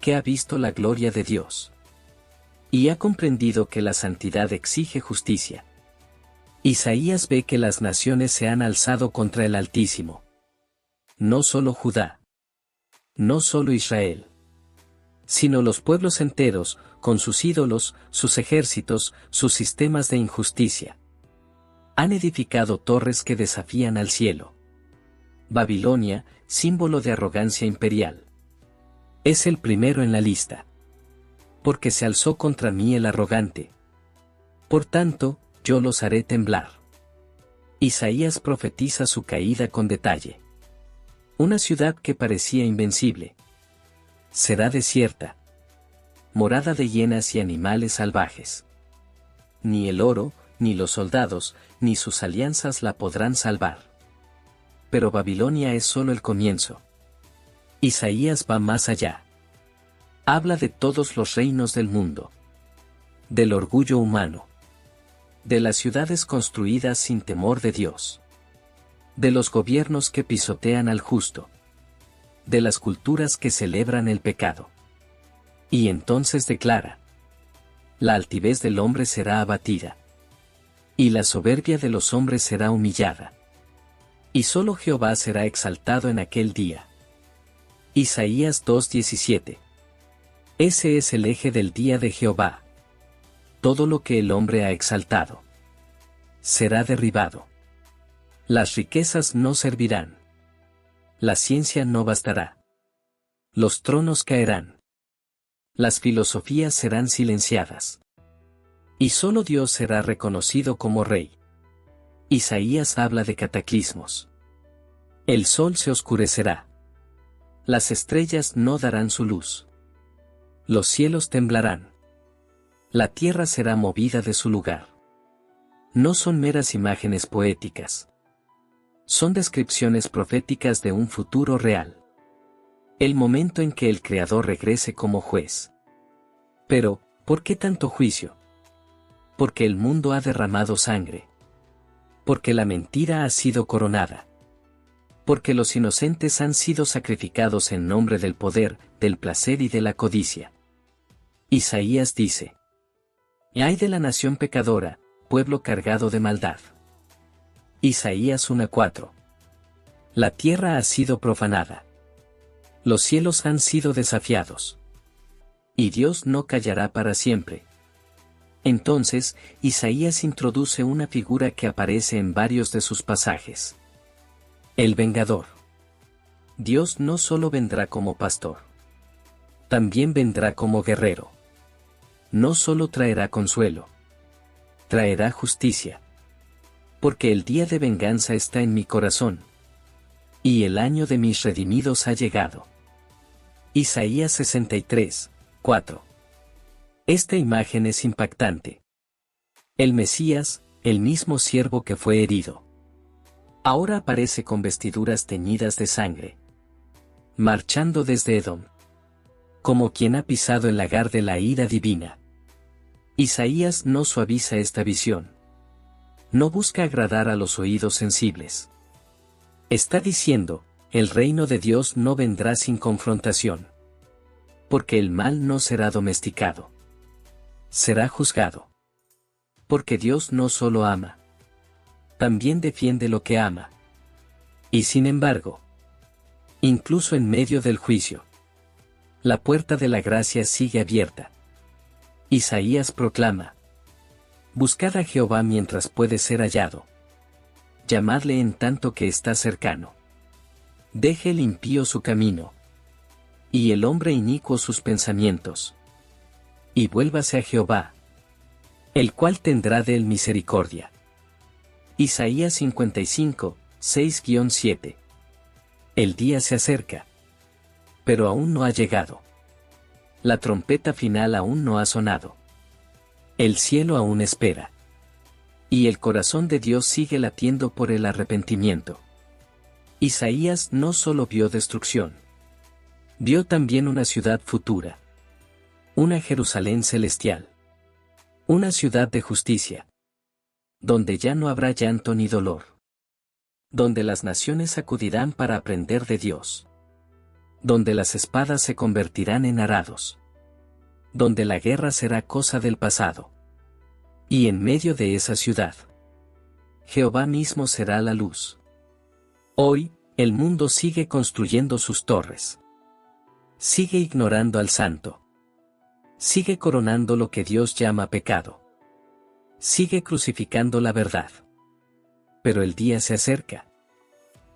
Que ha visto la gloria de Dios. Y ha comprendido que la santidad exige justicia. Isaías ve que las naciones se han alzado contra el Altísimo. No solo Judá. No solo Israel. Sino los pueblos enteros, con sus ídolos, sus ejércitos, sus sistemas de injusticia. Han edificado torres que desafían al cielo. Babilonia, símbolo de arrogancia imperial. Es el primero en la lista. Porque se alzó contra mí el arrogante. Por tanto, yo los haré temblar. Isaías profetiza su caída con detalle. Una ciudad que parecía invencible. Será desierta. Morada de hienas y animales salvajes. Ni el oro, ni los soldados, ni sus alianzas la podrán salvar. Pero Babilonia es solo el comienzo. Isaías va más allá. Habla de todos los reinos del mundo. del orgullo humano, de las ciudades construidas sin temor de Dios, de los gobiernos que pisotean al justo, de las culturas que celebran el pecado. Y entonces declara: la altivez del hombre será abatida, y la soberbia de los hombres será humillada, y solo Jehová será exaltado en aquel día. Isaías 2:17. Ese es el eje del día de Jehová. Todo lo que el hombre ha exaltado será derribado. Las riquezas no servirán. La ciencia no bastará. Los tronos caerán. Las filosofías serán silenciadas. Y solo Dios será reconocido como Rey. Isaías habla de cataclismos. El sol se oscurecerá. Las estrellas no darán su luz. Los cielos temblarán. La tierra será movida de su lugar. No son meras imágenes poéticas. Son descripciones proféticas de un futuro real. El momento en que el Creador regrese como juez. Pero, ¿por qué tanto juicio? Porque el mundo ha derramado sangre. Porque la mentira ha sido coronada. Porque los inocentes han sido sacrificados en nombre del poder, del placer y de la codicia. Isaías dice: ay de la nación pecadora, pueblo cargado de maldad. Isaías 1:4. La tierra ha sido profanada. Los cielos han sido desafiados. Y Dios no callará para siempre. Entonces, Isaías introduce una figura que aparece en varios de sus pasajes. El vengador. Dios no solo vendrá como pastor. También vendrá como guerrero. No solo traerá consuelo. Traerá justicia. Porque el día de venganza está en mi corazón. Y el año de mis redimidos ha llegado. Isaías 63:4. Esta imagen es impactante. El Mesías, el mismo siervo que fue herido, ahora aparece con vestiduras teñidas de sangre, marchando desde Edom, como quien ha pisado el lagar de la ira divina. Isaías no suaviza esta visión. No busca agradar a los oídos sensibles. Está diciendo: el reino de Dios no vendrá sin confrontación. Porque el mal no será domesticado. Será juzgado. Porque Dios no solo ama. También defiende lo que ama. Y sin embargo, incluso en medio del juicio, la puerta de la gracia sigue abierta. Isaías proclama: buscad a Jehová mientras puede ser hallado. Llamadle en tanto que está cercano. Deje el impío su camino, y el hombre inicuo sus pensamientos. Y vuélvase a Jehová, el cual tendrá de él misericordia. Isaías 55, 6-7. El día se acerca, pero aún no ha llegado. La trompeta final aún no ha sonado. El cielo aún espera. Y el corazón de Dios sigue latiendo por el arrepentimiento. Isaías no solo vio destrucción. Vio también una ciudad futura. Una Jerusalén celestial. Una ciudad de justicia. Donde ya no habrá llanto ni dolor. Donde las naciones acudirán para aprender de Dios. Donde las espadas se convertirán en arados. Donde la guerra será cosa del pasado. Y en medio de esa ciudad, Jehová mismo será la luz. Hoy, el mundo sigue construyendo sus torres. Sigue ignorando al santo. Sigue coronando lo que Dios llama pecado. Sigue crucificando la verdad. Pero el día se acerca.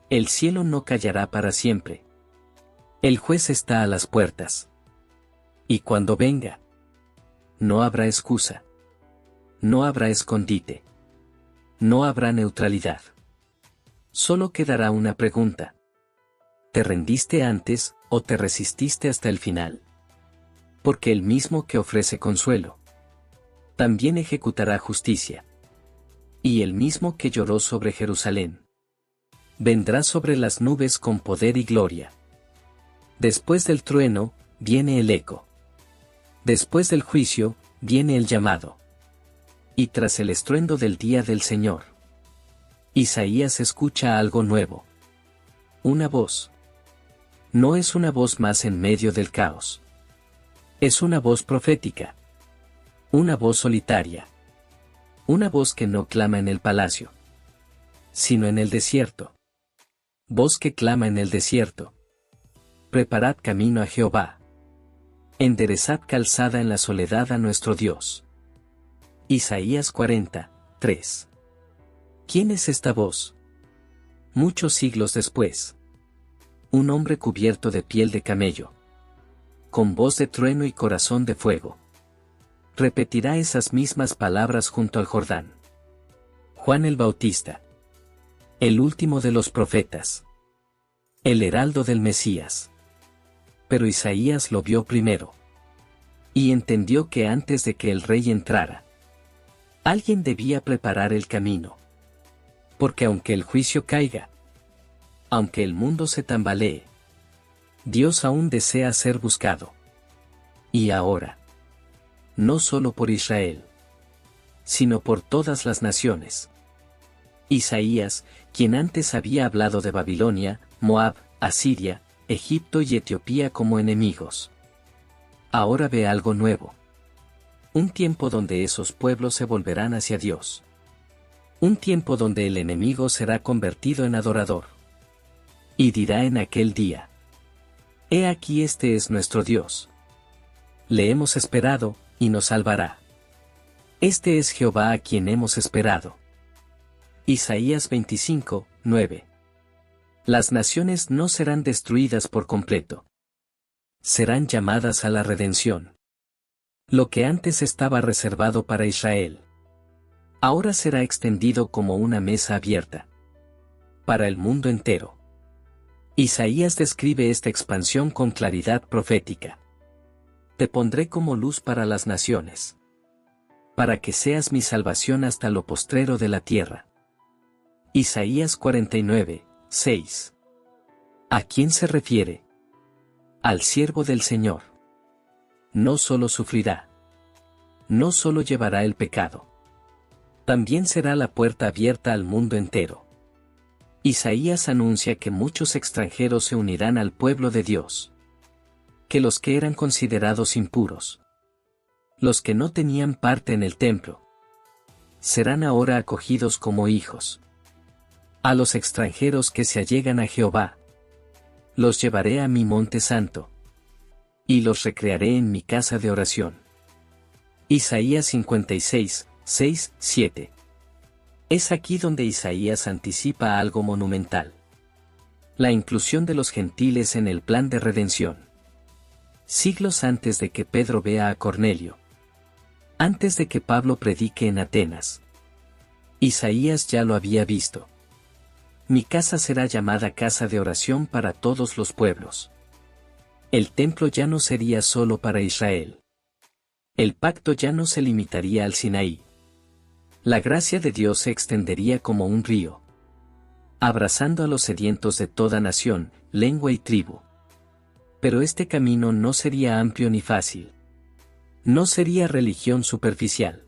El cielo no callará para siempre. El juez está a las puertas. Y cuando venga, no habrá excusa. No habrá escondite. No habrá neutralidad. Solo quedará una pregunta. ¿Te rendiste antes o te resististe hasta el final? Porque el mismo que ofrece consuelo también ejecutará justicia. Y el mismo que lloró sobre Jerusalén vendrá sobre las nubes con poder y gloria. Después del trueno, viene el eco. Después del juicio, Viene el llamado. Y tras el estruendo del día del Señor, Isaías escucha algo nuevo. Una voz. No es una voz más en medio del caos. Es una voz profética. Una voz solitaria. Una voz que no clama en el palacio, sino en el desierto. Voz que clama en el desierto. Preparad camino a Jehová. Enderezad calzada en la soledad a nuestro Dios. Isaías 40, 3. ¿Quién es esta voz? Muchos siglos después. Un hombre cubierto de piel de camello, con voz de trueno y corazón de fuego, repetirá esas mismas palabras junto al Jordán. Juan el Bautista. El último de los profetas. El heraldo del Mesías. Pero Isaías lo vio primero. Y entendió que antes de que el rey entrara, alguien debía preparar el camino. Porque aunque el juicio caiga, aunque el mundo se tambalee, Dios aún desea ser buscado. Y ahora, no solo por Israel, sino por todas las naciones. Isaías, quien antes había hablado de Babilonia, Moab, Asiria, Egipto y Etiopía como enemigos, ahora ve algo nuevo. Un tiempo donde esos pueblos se volverán hacia Dios. Un tiempo donde el enemigo será convertido en adorador. Y dirá en aquel día: He aquí este es nuestro Dios. Le hemos esperado, y nos salvará. Este es Jehová a quien hemos esperado. Isaías 25, 9. Las naciones no serán destruidas por completo. Serán llamadas a la redención. Lo que antes estaba reservado para Israel, ahora será extendido como una mesa abierta para el mundo entero. Isaías describe esta expansión con claridad profética. Te pondré como luz para las naciones, para que seas mi salvación hasta lo postrero de la tierra. Isaías 49, 6. ¿A quién se refiere? Al siervo del Señor. No solo sufrirá, no solo llevará el pecado, también será la puerta abierta al mundo entero. Isaías anuncia que muchos extranjeros se unirán al pueblo de Dios. Que los que eran considerados impuros, los que no tenían parte en el templo, serán ahora acogidos como hijos. A los extranjeros que se allegan a Jehová, los llevaré a mi monte santo, y los recrearé en mi casa de oración. Isaías 56, 6, 7. Es aquí donde Isaías anticipa algo monumental: la inclusión de los gentiles en el plan de redención. Siglos antes de que Pedro vea a Cornelio, antes de que Pablo predique en Atenas, Isaías ya lo había visto. Mi casa será llamada casa de oración para todos los pueblos. El templo ya no sería solo para Israel. El pacto ya no se limitaría al Sinaí. La gracia de Dios se extendería como un río, abrazando a los sedientos de toda nación, lengua y tribu. Pero este camino no sería amplio ni fácil. No sería religión superficial.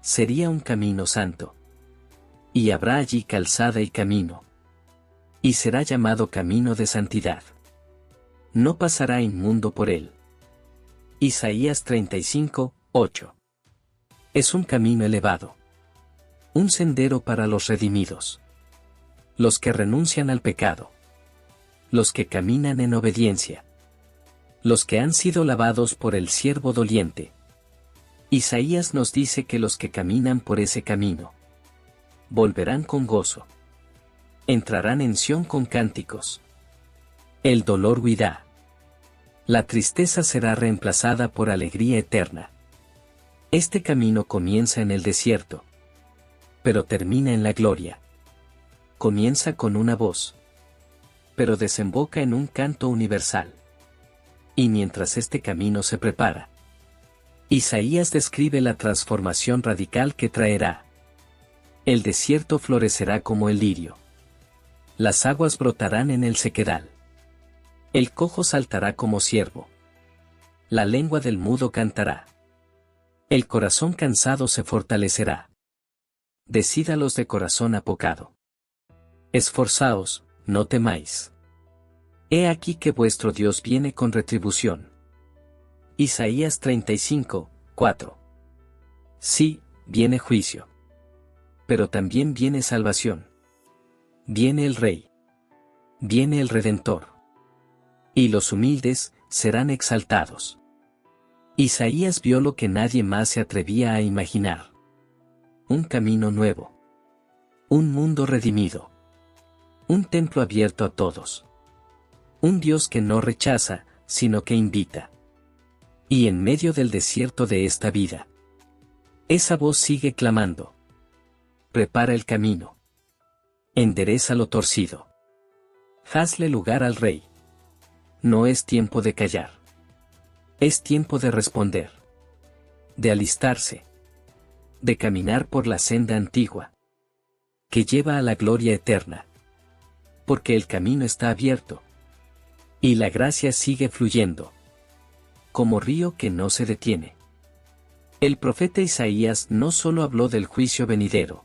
Sería un camino santo. Y habrá allí calzada y camino. Y será llamado camino de santidad. No pasará inmundo por él. Isaías 35, 8. Es un camino elevado. Un sendero para los redimidos. Los que renuncian al pecado. Los que caminan en obediencia. Los que han sido lavados por el siervo doliente. Isaías nos dice que los que caminan por ese camino volverán con gozo. Entrarán en Sión con cánticos. El dolor huirá. La tristeza será reemplazada por alegría eterna. Este camino comienza en el desierto, pero termina en la gloria. Comienza con una voz, pero desemboca en un canto universal. Y mientras este camino se prepara, Isaías describe la transformación radical que traerá. El desierto florecerá como el lirio. Las aguas brotarán en el sequedal. El cojo saltará como ciervo. La lengua del mudo cantará. El corazón cansado se fortalecerá. Decídalos de corazón apocado. Esforzaos, no temáis. He aquí que vuestro Dios viene con retribución. Isaías 35, 4. Sí, viene juicio. Pero también viene salvación. Viene el Rey. Viene el Redentor. Y los humildes serán exaltados. Isaías vio lo que nadie más se atrevía a imaginar. Un camino nuevo. Un mundo redimido. Un templo abierto a todos. Un Dios que no rechaza, sino que invita. Y en medio del desierto de esta vida, esa voz sigue clamando. Prepara el camino. Endereza lo torcido. Hazle lugar al Rey. No es tiempo de callar. Es tiempo de responder. De alistarse. De caminar por la senda antigua. Que lleva a la gloria eterna. Porque el camino está abierto. Y la gracia sigue fluyendo. Como río que no se detiene. El profeta Isaías no solo habló del juicio venidero.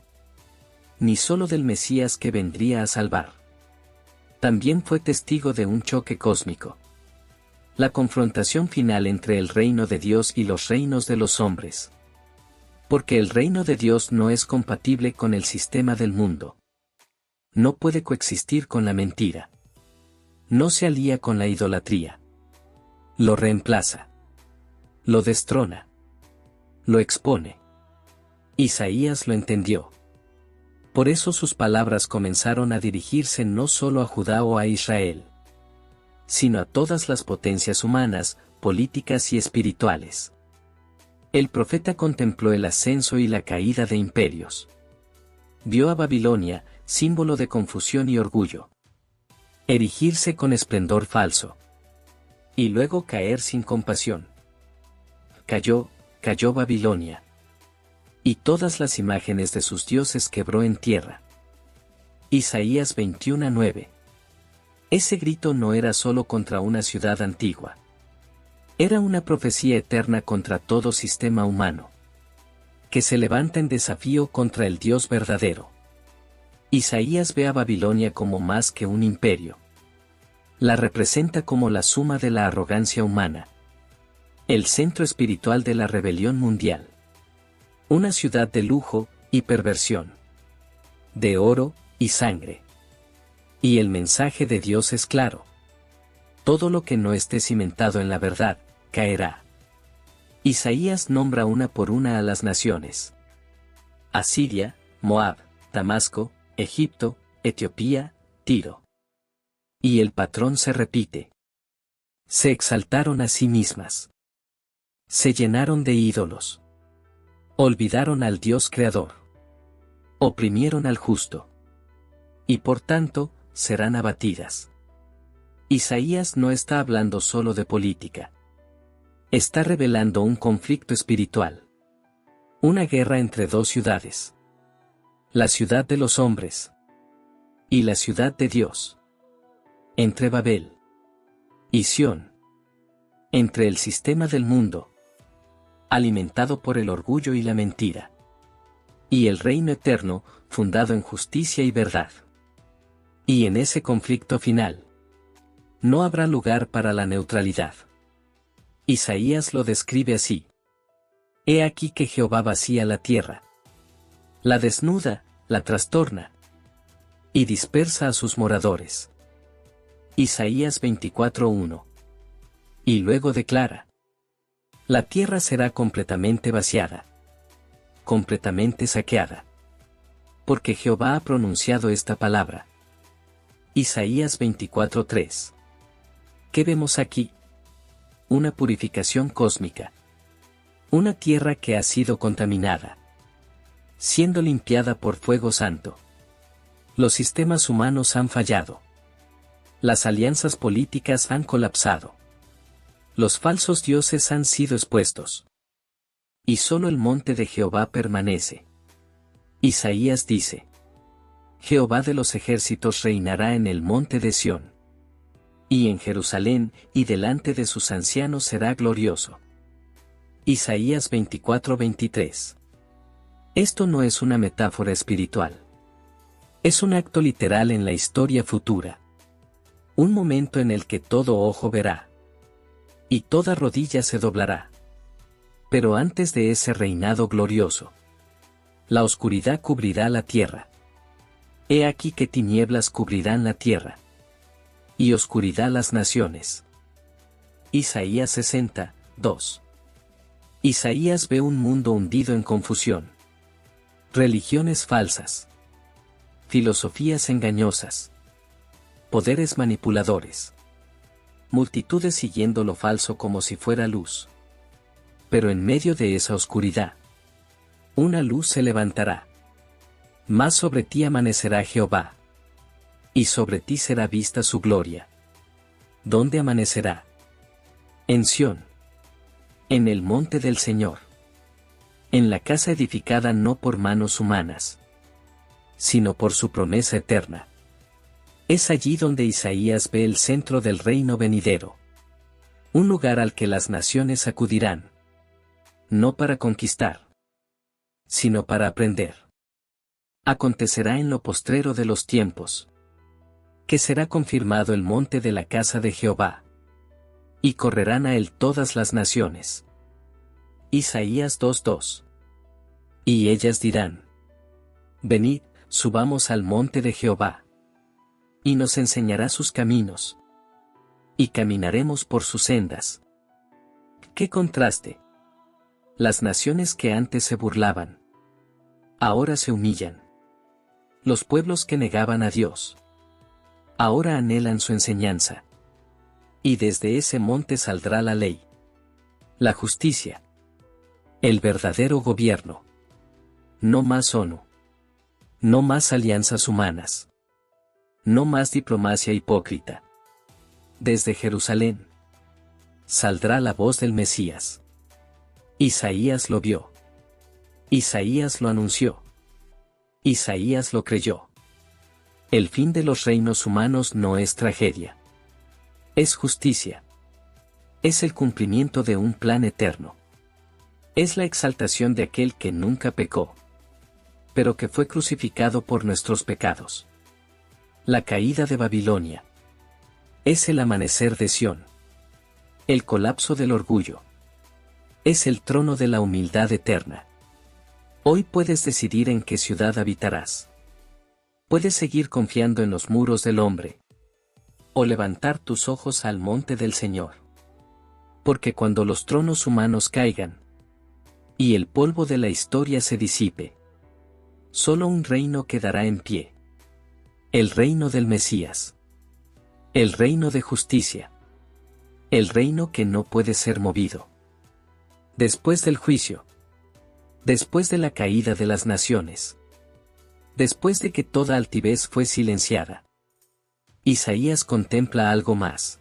Ni solo del Mesías que vendría a salvar. También fue testigo de un choque cósmico. La confrontación final entre el reino de Dios y los reinos de los hombres. Porque el reino de Dios no es compatible con el sistema del mundo. No puede coexistir con la mentira. No se alía con la idolatría. Lo reemplaza. Lo destrona. Lo expone. Isaías lo entendió. Por eso sus palabras comenzaron a dirigirse no solo a Judá o a Israel, sino a todas las potencias humanas, políticas y espirituales. El profeta contempló el ascenso y la caída de imperios. Vio a Babilonia, símbolo de confusión y orgullo, erigirse con esplendor falso. Y luego caer sin compasión. Cayó Babilonia. Y todas las imágenes de sus dioses quebró en tierra. Isaías 21:9. Ese grito no era solo contra una ciudad antigua. Era una profecía eterna contra todo sistema humano. Que se levanta en desafío contra el Dios verdadero. Isaías ve a Babilonia como más que un imperio. La representa como la suma de la arrogancia humana. El centro espiritual de la rebelión mundial. Una ciudad de lujo y perversión. De oro y sangre. Y el mensaje de Dios es claro. Todo lo que no esté cimentado en la verdad, caerá. Isaías nombra una por una a las naciones. Asiria, Moab, Damasco, Egipto, Etiopía, Tiro. Y el patrón se repite. Se exaltaron a sí mismas. Se llenaron de ídolos. Olvidaron al Dios creador. Oprimieron al justo. Y por tanto, serán abatidas. Isaías no está hablando solo de política. Está revelando un conflicto espiritual. Una guerra entre dos ciudades. La ciudad de los hombres. Y la ciudad de Dios. Entre Babel y Sión. Entre el sistema del mundo, alimentado por el orgullo y la mentira, y el reino eterno, fundado en justicia y verdad. Y en ese conflicto final, no habrá lugar para la neutralidad. Isaías lo describe así. He aquí que Jehová vacía la tierra. La desnuda, la trastorna. Y dispersa a sus moradores. Isaías 24:1. Y luego declara. La tierra será completamente vaciada. Completamente saqueada. Porque Jehová ha pronunciado esta palabra. Isaías 24:3. ¿Qué vemos aquí? Una purificación cósmica. Una tierra que ha sido contaminada. Siendo limpiada por fuego santo. Los sistemas humanos han fallado. Las alianzas políticas han colapsado. Los falsos dioses han sido expuestos. Y solo el monte de Jehová permanece. Isaías dice. Jehová de los ejércitos reinará en el monte de Sión. Y en Jerusalén, y delante de sus ancianos será glorioso. Isaías 24:23. Esto no es una metáfora espiritual. Es un acto literal en la historia futura. Un momento en el que todo ojo verá. Y toda rodilla se doblará. Pero antes de ese reinado glorioso, la oscuridad cubrirá la tierra. He aquí que tinieblas cubrirán la tierra. Y oscuridad las naciones. Isaías 60:2. Isaías ve un mundo hundido en confusión. Religiones falsas. Filosofías engañosas. Poderes manipuladores. Multitudes siguiendo lo falso como si fuera luz. Pero en medio de esa oscuridad, una luz se levantará. Más sobre ti amanecerá Jehová. Y sobre ti será vista su gloria. ¿Dónde amanecerá? En Sión. En el monte del Señor. En la casa edificada no por manos humanas, sino por su promesa eterna. Es allí donde Isaías ve el centro del reino venidero. Un lugar al que las naciones acudirán. No para conquistar, sino para aprender. Acontecerá en lo postrero de los tiempos, que será confirmado el monte de la casa de Jehová. Y correrán a él todas las naciones. Isaías 2:2. Y ellas dirán: Venid, subamos al monte de Jehová. Y nos enseñará sus caminos. Y caminaremos por sus sendas. ¡Qué contraste! Las naciones que antes se burlaban, ahora se humillan. Los pueblos que negaban a Dios, ahora anhelan su enseñanza. Y desde ese monte saldrá la ley, la justicia, el verdadero gobierno. No más ONU. No más alianzas humanas. No más diplomacia hipócrita. Desde Jerusalén saldrá la voz del Mesías. Isaías lo vio. Isaías lo anunció. Isaías lo creyó. El fin de los reinos humanos no es tragedia. Es justicia. Es el cumplimiento de un plan eterno. Es la exaltación de aquel que nunca pecó, pero que fue crucificado por nuestros pecados. La caída de Babilonia. Es el amanecer de Sión. El colapso del orgullo. Es el trono de la humildad eterna. Hoy puedes decidir en qué ciudad habitarás. Puedes seguir confiando en los muros del hombre, o levantar tus ojos al monte del Señor. Porque cuando los tronos humanos caigan, y el polvo de la historia se disipe, solo un reino quedará en pie. El reino del Mesías. El reino de justicia. El reino que no puede ser movido. Después del juicio. Después de la caída de las naciones. Después de que toda altivez fue silenciada. Isaías contempla algo más.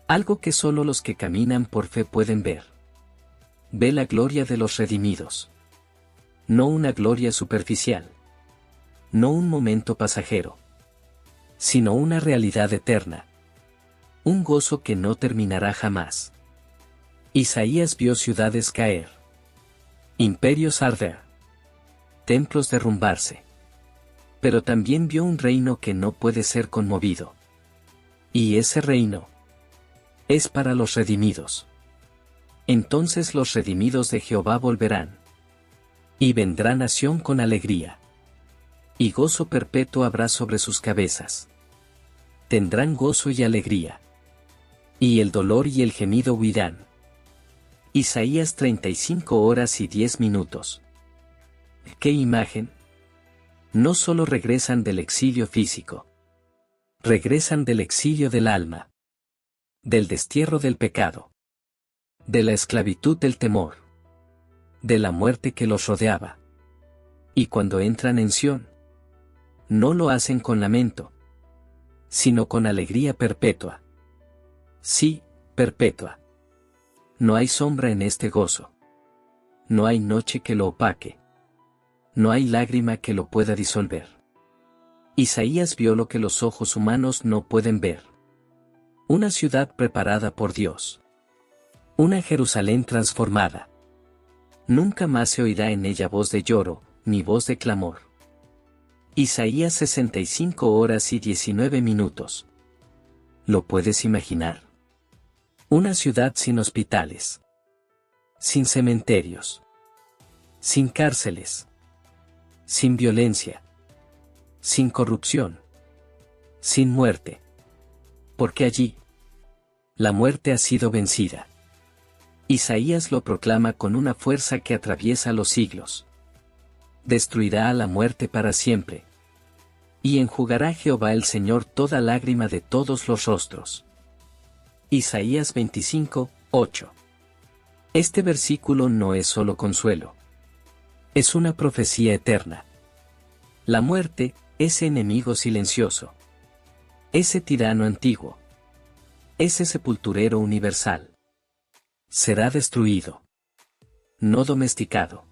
Algo que solo los que caminan por fe pueden ver. Ve la gloria de los redimidos. No una gloria superficial. No un momento pasajero. Sino una realidad eterna. Un gozo que no terminará jamás. Isaías vio ciudades caer. Imperios arder. Templos derrumbarse. Pero también vio un reino que no puede ser conmovido. Y ese reino es para los redimidos. Entonces los redimidos de Jehová volverán. Y vendrá nación con alegría. Y gozo perpetuo habrá sobre sus cabezas. Tendrán gozo y alegría. Y el dolor y el gemido huirán. Isaías 35:10. ¿Qué imagen? No solo regresan del exilio físico. Regresan del exilio del alma. Del destierro del pecado. De la esclavitud del temor. De la muerte que los rodeaba. Y cuando entran en Sión, no lo hacen con lamento, sino con alegría perpetua. Sí, perpetua. No hay sombra en este gozo. No hay noche que lo opaque. No hay lágrima que lo pueda disolver. Isaías vio lo que los ojos humanos no pueden ver. Una ciudad preparada por Dios. Una Jerusalén transformada. Nunca más se oirá en ella voz de lloro, ni voz de clamor. Isaías 65 horas y 19 minutos. ¿Lo puedes imaginar? Una ciudad sin hospitales. Sin cementerios. Sin cárceles. Sin violencia. Sin corrupción. Sin muerte. Porque allí la muerte ha sido vencida. Isaías lo proclama con una fuerza que atraviesa los siglos. Destruirá a la muerte para siempre. Y enjugará Jehová el Señor toda lágrima de todos los rostros. Isaías 25, 8. Este versículo no es solo consuelo. Es una profecía eterna. La muerte, ese enemigo silencioso. Ese tirano antiguo. Ese sepulturero universal. Será destruido. No domesticado.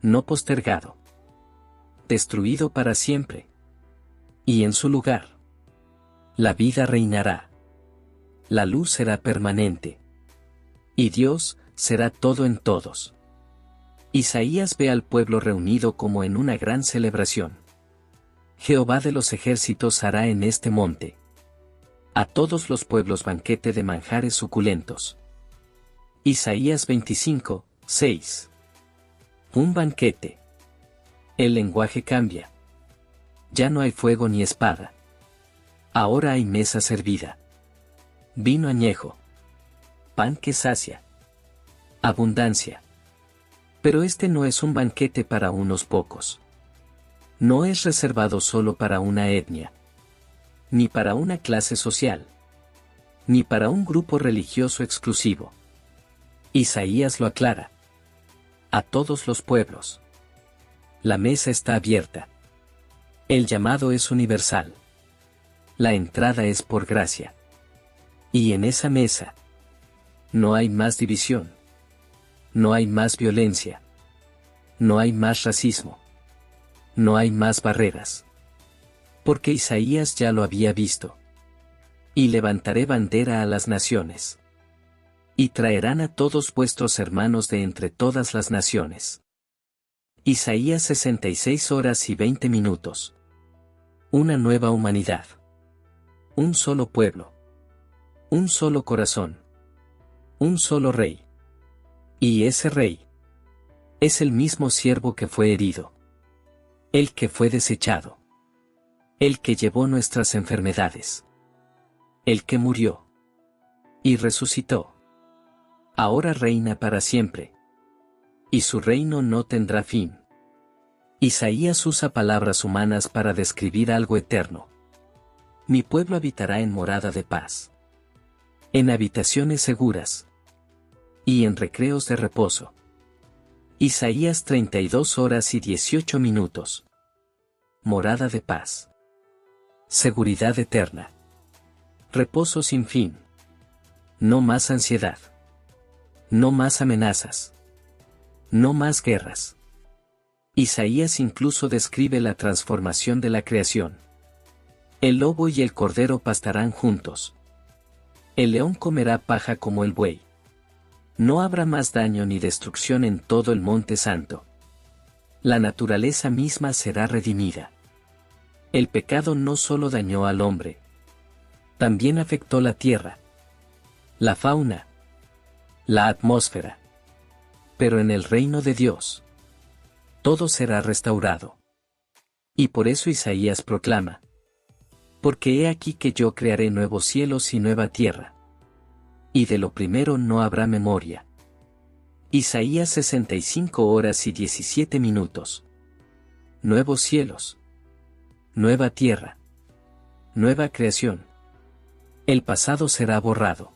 No postergado. Destruido para siempre. Y en su lugar, la vida reinará. La luz será permanente. Y Dios será todo en todos. Isaías ve al pueblo reunido como en una gran celebración. Jehová de los ejércitos hará en este monte a todos los pueblos banquete de manjares suculentos. Isaías 25, 6. Un banquete. El lenguaje cambia. Ya no hay fuego ni espada. Ahora hay mesa servida. Vino añejo. Pan que sacia. Abundancia. Pero este no es un banquete para unos pocos. No es reservado solo para una etnia. Ni para una clase social. Ni para un grupo religioso exclusivo. Isaías lo aclara. A todos los pueblos. La mesa está abierta. El llamado es universal. La entrada es por gracia. Y en esa mesa no hay más división. No hay más violencia. No hay más racismo. No hay más barreras. Porque Isaías ya lo había visto. Y levantaré bandera a las naciones. Y traerán a todos vuestros hermanos de entre todas las naciones. Isaías 66 horas y 20 minutos. Una nueva humanidad. Un solo pueblo. Un solo corazón. Un solo rey. Y ese rey es el mismo siervo que fue herido. El que fue desechado. El que llevó nuestras enfermedades. El que murió. Y resucitó. Ahora reina para siempre. Y su reino no tendrá fin. Isaías usa palabras humanas para describir algo eterno. Mi pueblo habitará en morada de paz. En habitaciones seguras. Y en recreos de reposo. Isaías 32 horas y 18 minutos. Morada de paz. Seguridad eterna. Reposo sin fin. No más ansiedad. No más amenazas. No más guerras. Isaías incluso describe la transformación de la creación. El lobo y el cordero pastarán juntos. El león comerá paja como el buey. No habrá más daño ni destrucción en todo el monte santo. La naturaleza misma será redimida. El pecado no solo dañó al hombre. También afectó la tierra. La fauna. La atmósfera. Pero en el reino de Dios, todo será restaurado. Y por eso Isaías proclama: porque he aquí que yo crearé nuevos cielos y nueva tierra. Y de lo primero no habrá memoria. Isaías 65 horas y 17 minutos. Nuevos cielos. Nueva tierra. Nueva creación. El pasado será borrado.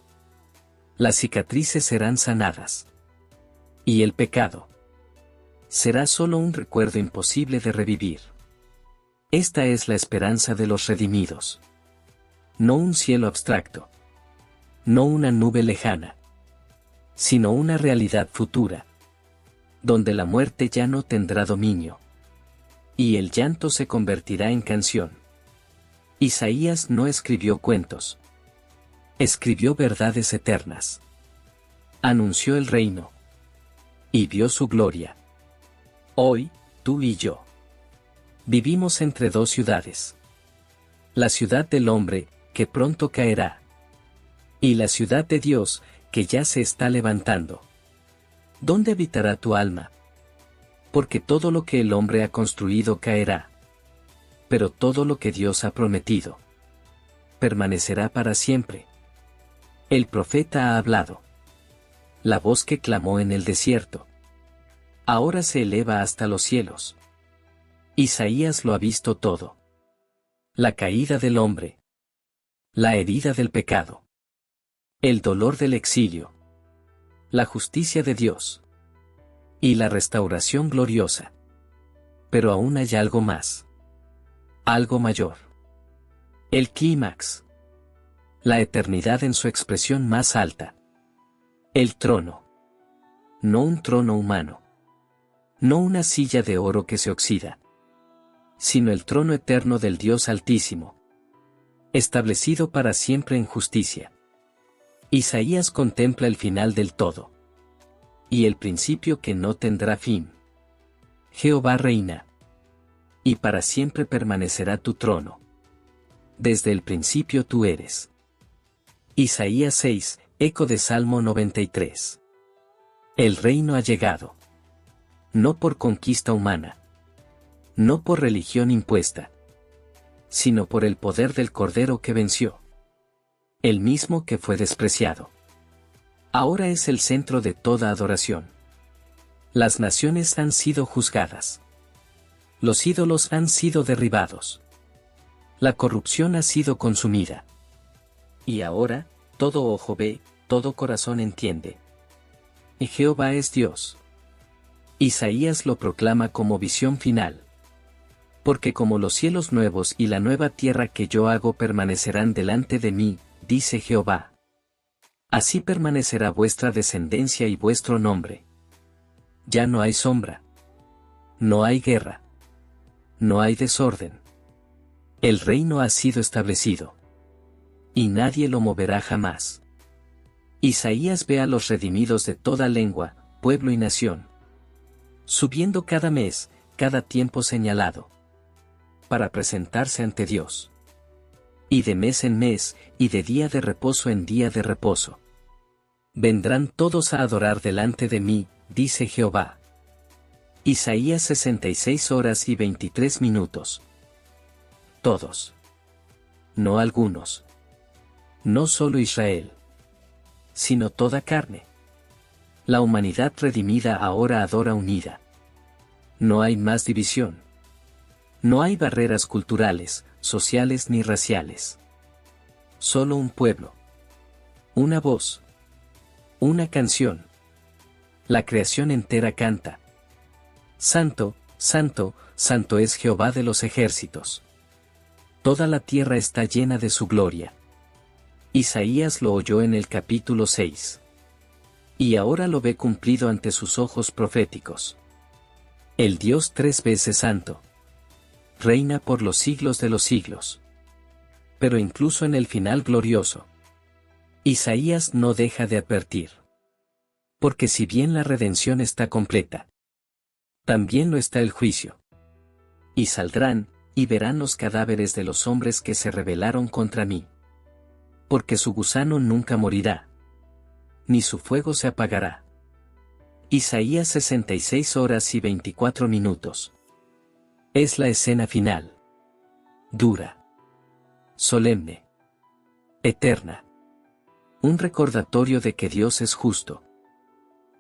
Las cicatrices serán sanadas. Y el pecado será solo un recuerdo imposible de revivir. Esta es la esperanza de los redimidos. No un cielo abstracto. No una nube lejana. Sino una realidad futura. Donde la muerte ya no tendrá dominio. Y el llanto se convertirá en canción. Isaías no escribió cuentos. Escribió verdades eternas. Anunció el reino. Y vio su gloria. Hoy, tú y yo vivimos entre dos ciudades. La ciudad del hombre, que pronto caerá. Y la ciudad de Dios, que ya se está levantando. ¿Dónde habitará tu alma? Porque todo lo que el hombre ha construido caerá. Pero todo lo que Dios ha prometido permanecerá para siempre. El profeta ha hablado. La voz que clamó en el desierto ahora se eleva hasta los cielos. Isaías lo ha visto todo. La caída del hombre. La herida del pecado. El dolor del exilio. La justicia de Dios. Y la restauración gloriosa. Pero aún hay algo más. Algo mayor. El clímax. La eternidad en su expresión más alta. El trono. No un trono humano. No una silla de oro que se oxida. Sino el trono eterno del Dios Altísimo. Establecido para siempre en justicia. Isaías contempla el final del todo. Y el principio que no tendrá fin. Jehová reina. Y para siempre permanecerá tu trono. Desde el principio tú eres. Isaías 6, eco de Salmo 93. El reino ha llegado. No por conquista humana. No por religión impuesta. Sino por el poder del Cordero que venció. El mismo que fue despreciado. Ahora es el centro de toda adoración. Las naciones han sido juzgadas. Los ídolos han sido derribados. La corrupción ha sido consumida. Y ahora, todo ojo ve, todo corazón entiende. Y Jehová es Dios. Isaías lo proclama como visión final. Porque como los cielos nuevos y la nueva tierra que yo hago permanecerán delante de mí, dice Jehová. Así permanecerá vuestra descendencia y vuestro nombre. Ya no hay sombra. No hay guerra. No hay desorden. El reino ha sido establecido. Y nadie lo moverá jamás. Isaías ve a los redimidos de toda lengua, pueblo y nación. Subiendo cada mes, cada tiempo señalado. Para presentarse ante Dios. Y de mes en mes, y de día de reposo en día de reposo. Vendrán todos a adorar delante de mí, dice Jehová. Isaías 66 horas y 23 minutos. Todos. No algunos. No solo Israel. Sino toda carne. La humanidad redimida ahora adora unida. No hay más división. No hay barreras culturales, sociales ni raciales. Solo un pueblo. Una voz. Una canción. La creación entera canta. Santo, santo, santo es Jehová de los ejércitos. Toda la tierra está llena de su gloria. Isaías lo oyó en el capítulo 6. Y ahora lo ve cumplido ante sus ojos proféticos. El Dios tres veces santo. Reina por los siglos de los siglos. Pero incluso en el final glorioso. Isaías no deja de advertir. Porque si bien la redención está completa, también lo está el juicio. Y saldrán, y verán los cadáveres de los hombres que se rebelaron contra mí. Porque su gusano nunca morirá. Ni su fuego se apagará. Isaías 66 horas y 24 minutos. Es la escena final. Dura. Solemne. Eterna. Un recordatorio de que Dios es justo.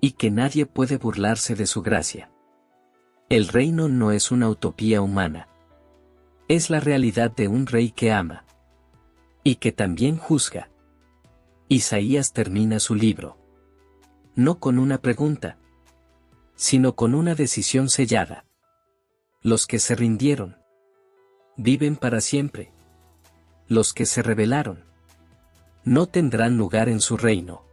Y que nadie puede burlarse de su gracia. El reino no es una utopía humana. Es la realidad de un rey que ama. Y que también juzga. Isaías termina su libro. No con una pregunta. Sino con una decisión sellada. Los que se rindieron. Viven para siempre. Los que se rebelaron. No tendrán lugar en su reino.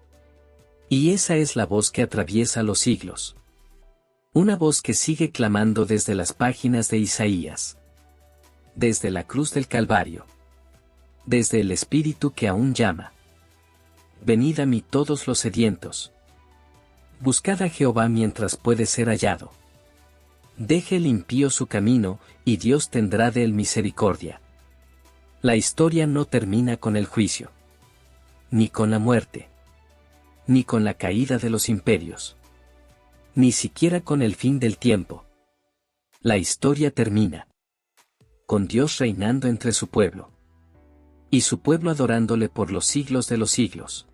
Y esa es la voz que atraviesa los siglos. Una voz que sigue clamando desde las páginas de Isaías. Desde la cruz del Calvario. Desde el Espíritu que aún llama. Venid a mí todos los sedientos. Buscad a Jehová mientras puede ser hallado. Deje el impío su camino, y Dios tendrá de él misericordia. La historia no termina con el juicio, ni con la muerte, ni con la caída de los imperios, ni siquiera con el fin del tiempo. La historia termina con Dios reinando entre su pueblo, y su pueblo adorándole por los siglos de los siglos.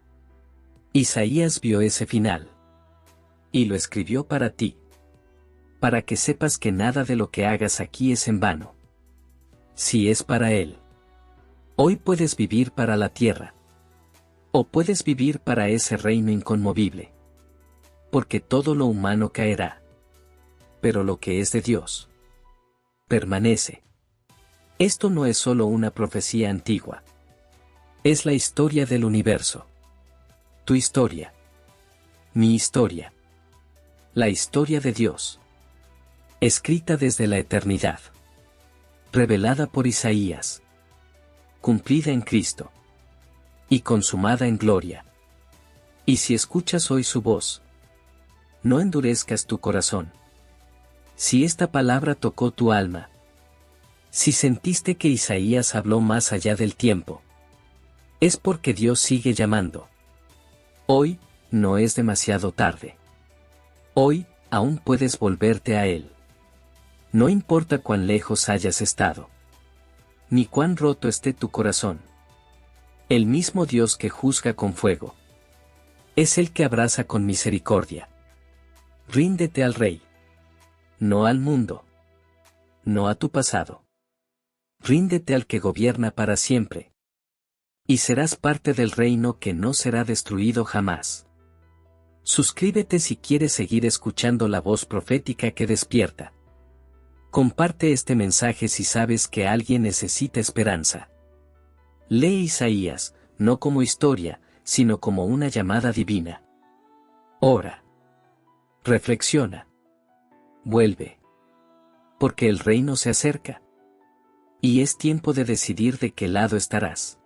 Isaías vio ese final, y lo escribió para ti, para que sepas que nada de lo que hagas aquí es en vano. Si es para Él, hoy puedes vivir para la tierra, o puedes vivir para ese reino inconmovible. Porque todo lo humano caerá, pero lo que es de Dios permanece. Esto no es solo una profecía antigua. Es la historia del universo. Tu historia. Mi historia. La historia de Dios. Escrita desde la eternidad. Revelada por Isaías. Cumplida en Cristo. Y consumada en gloria. Y si escuchas hoy su voz, no endurezcas tu corazón. Si esta palabra tocó tu alma, si sentiste que Isaías habló más allá del tiempo, es porque Dios sigue llamando. Hoy, no es demasiado tarde. Hoy, aún puedes volverte a Él. No importa cuán lejos hayas estado, ni cuán roto esté tu corazón. El mismo Dios que juzga con fuego, es el que abraza con misericordia. Ríndete al Rey. No al mundo. No a tu pasado. Ríndete al que gobierna para siempre. Y serás parte del reino que no será destruido jamás. Suscríbete si quieres seguir escuchando la voz profética que despierta. Comparte este mensaje si sabes que alguien necesita esperanza. Lee Isaías, no como historia, sino como una llamada divina. Ora. Reflexiona. Vuelve. Porque el reino se acerca. Y es tiempo de decidir de qué lado estarás.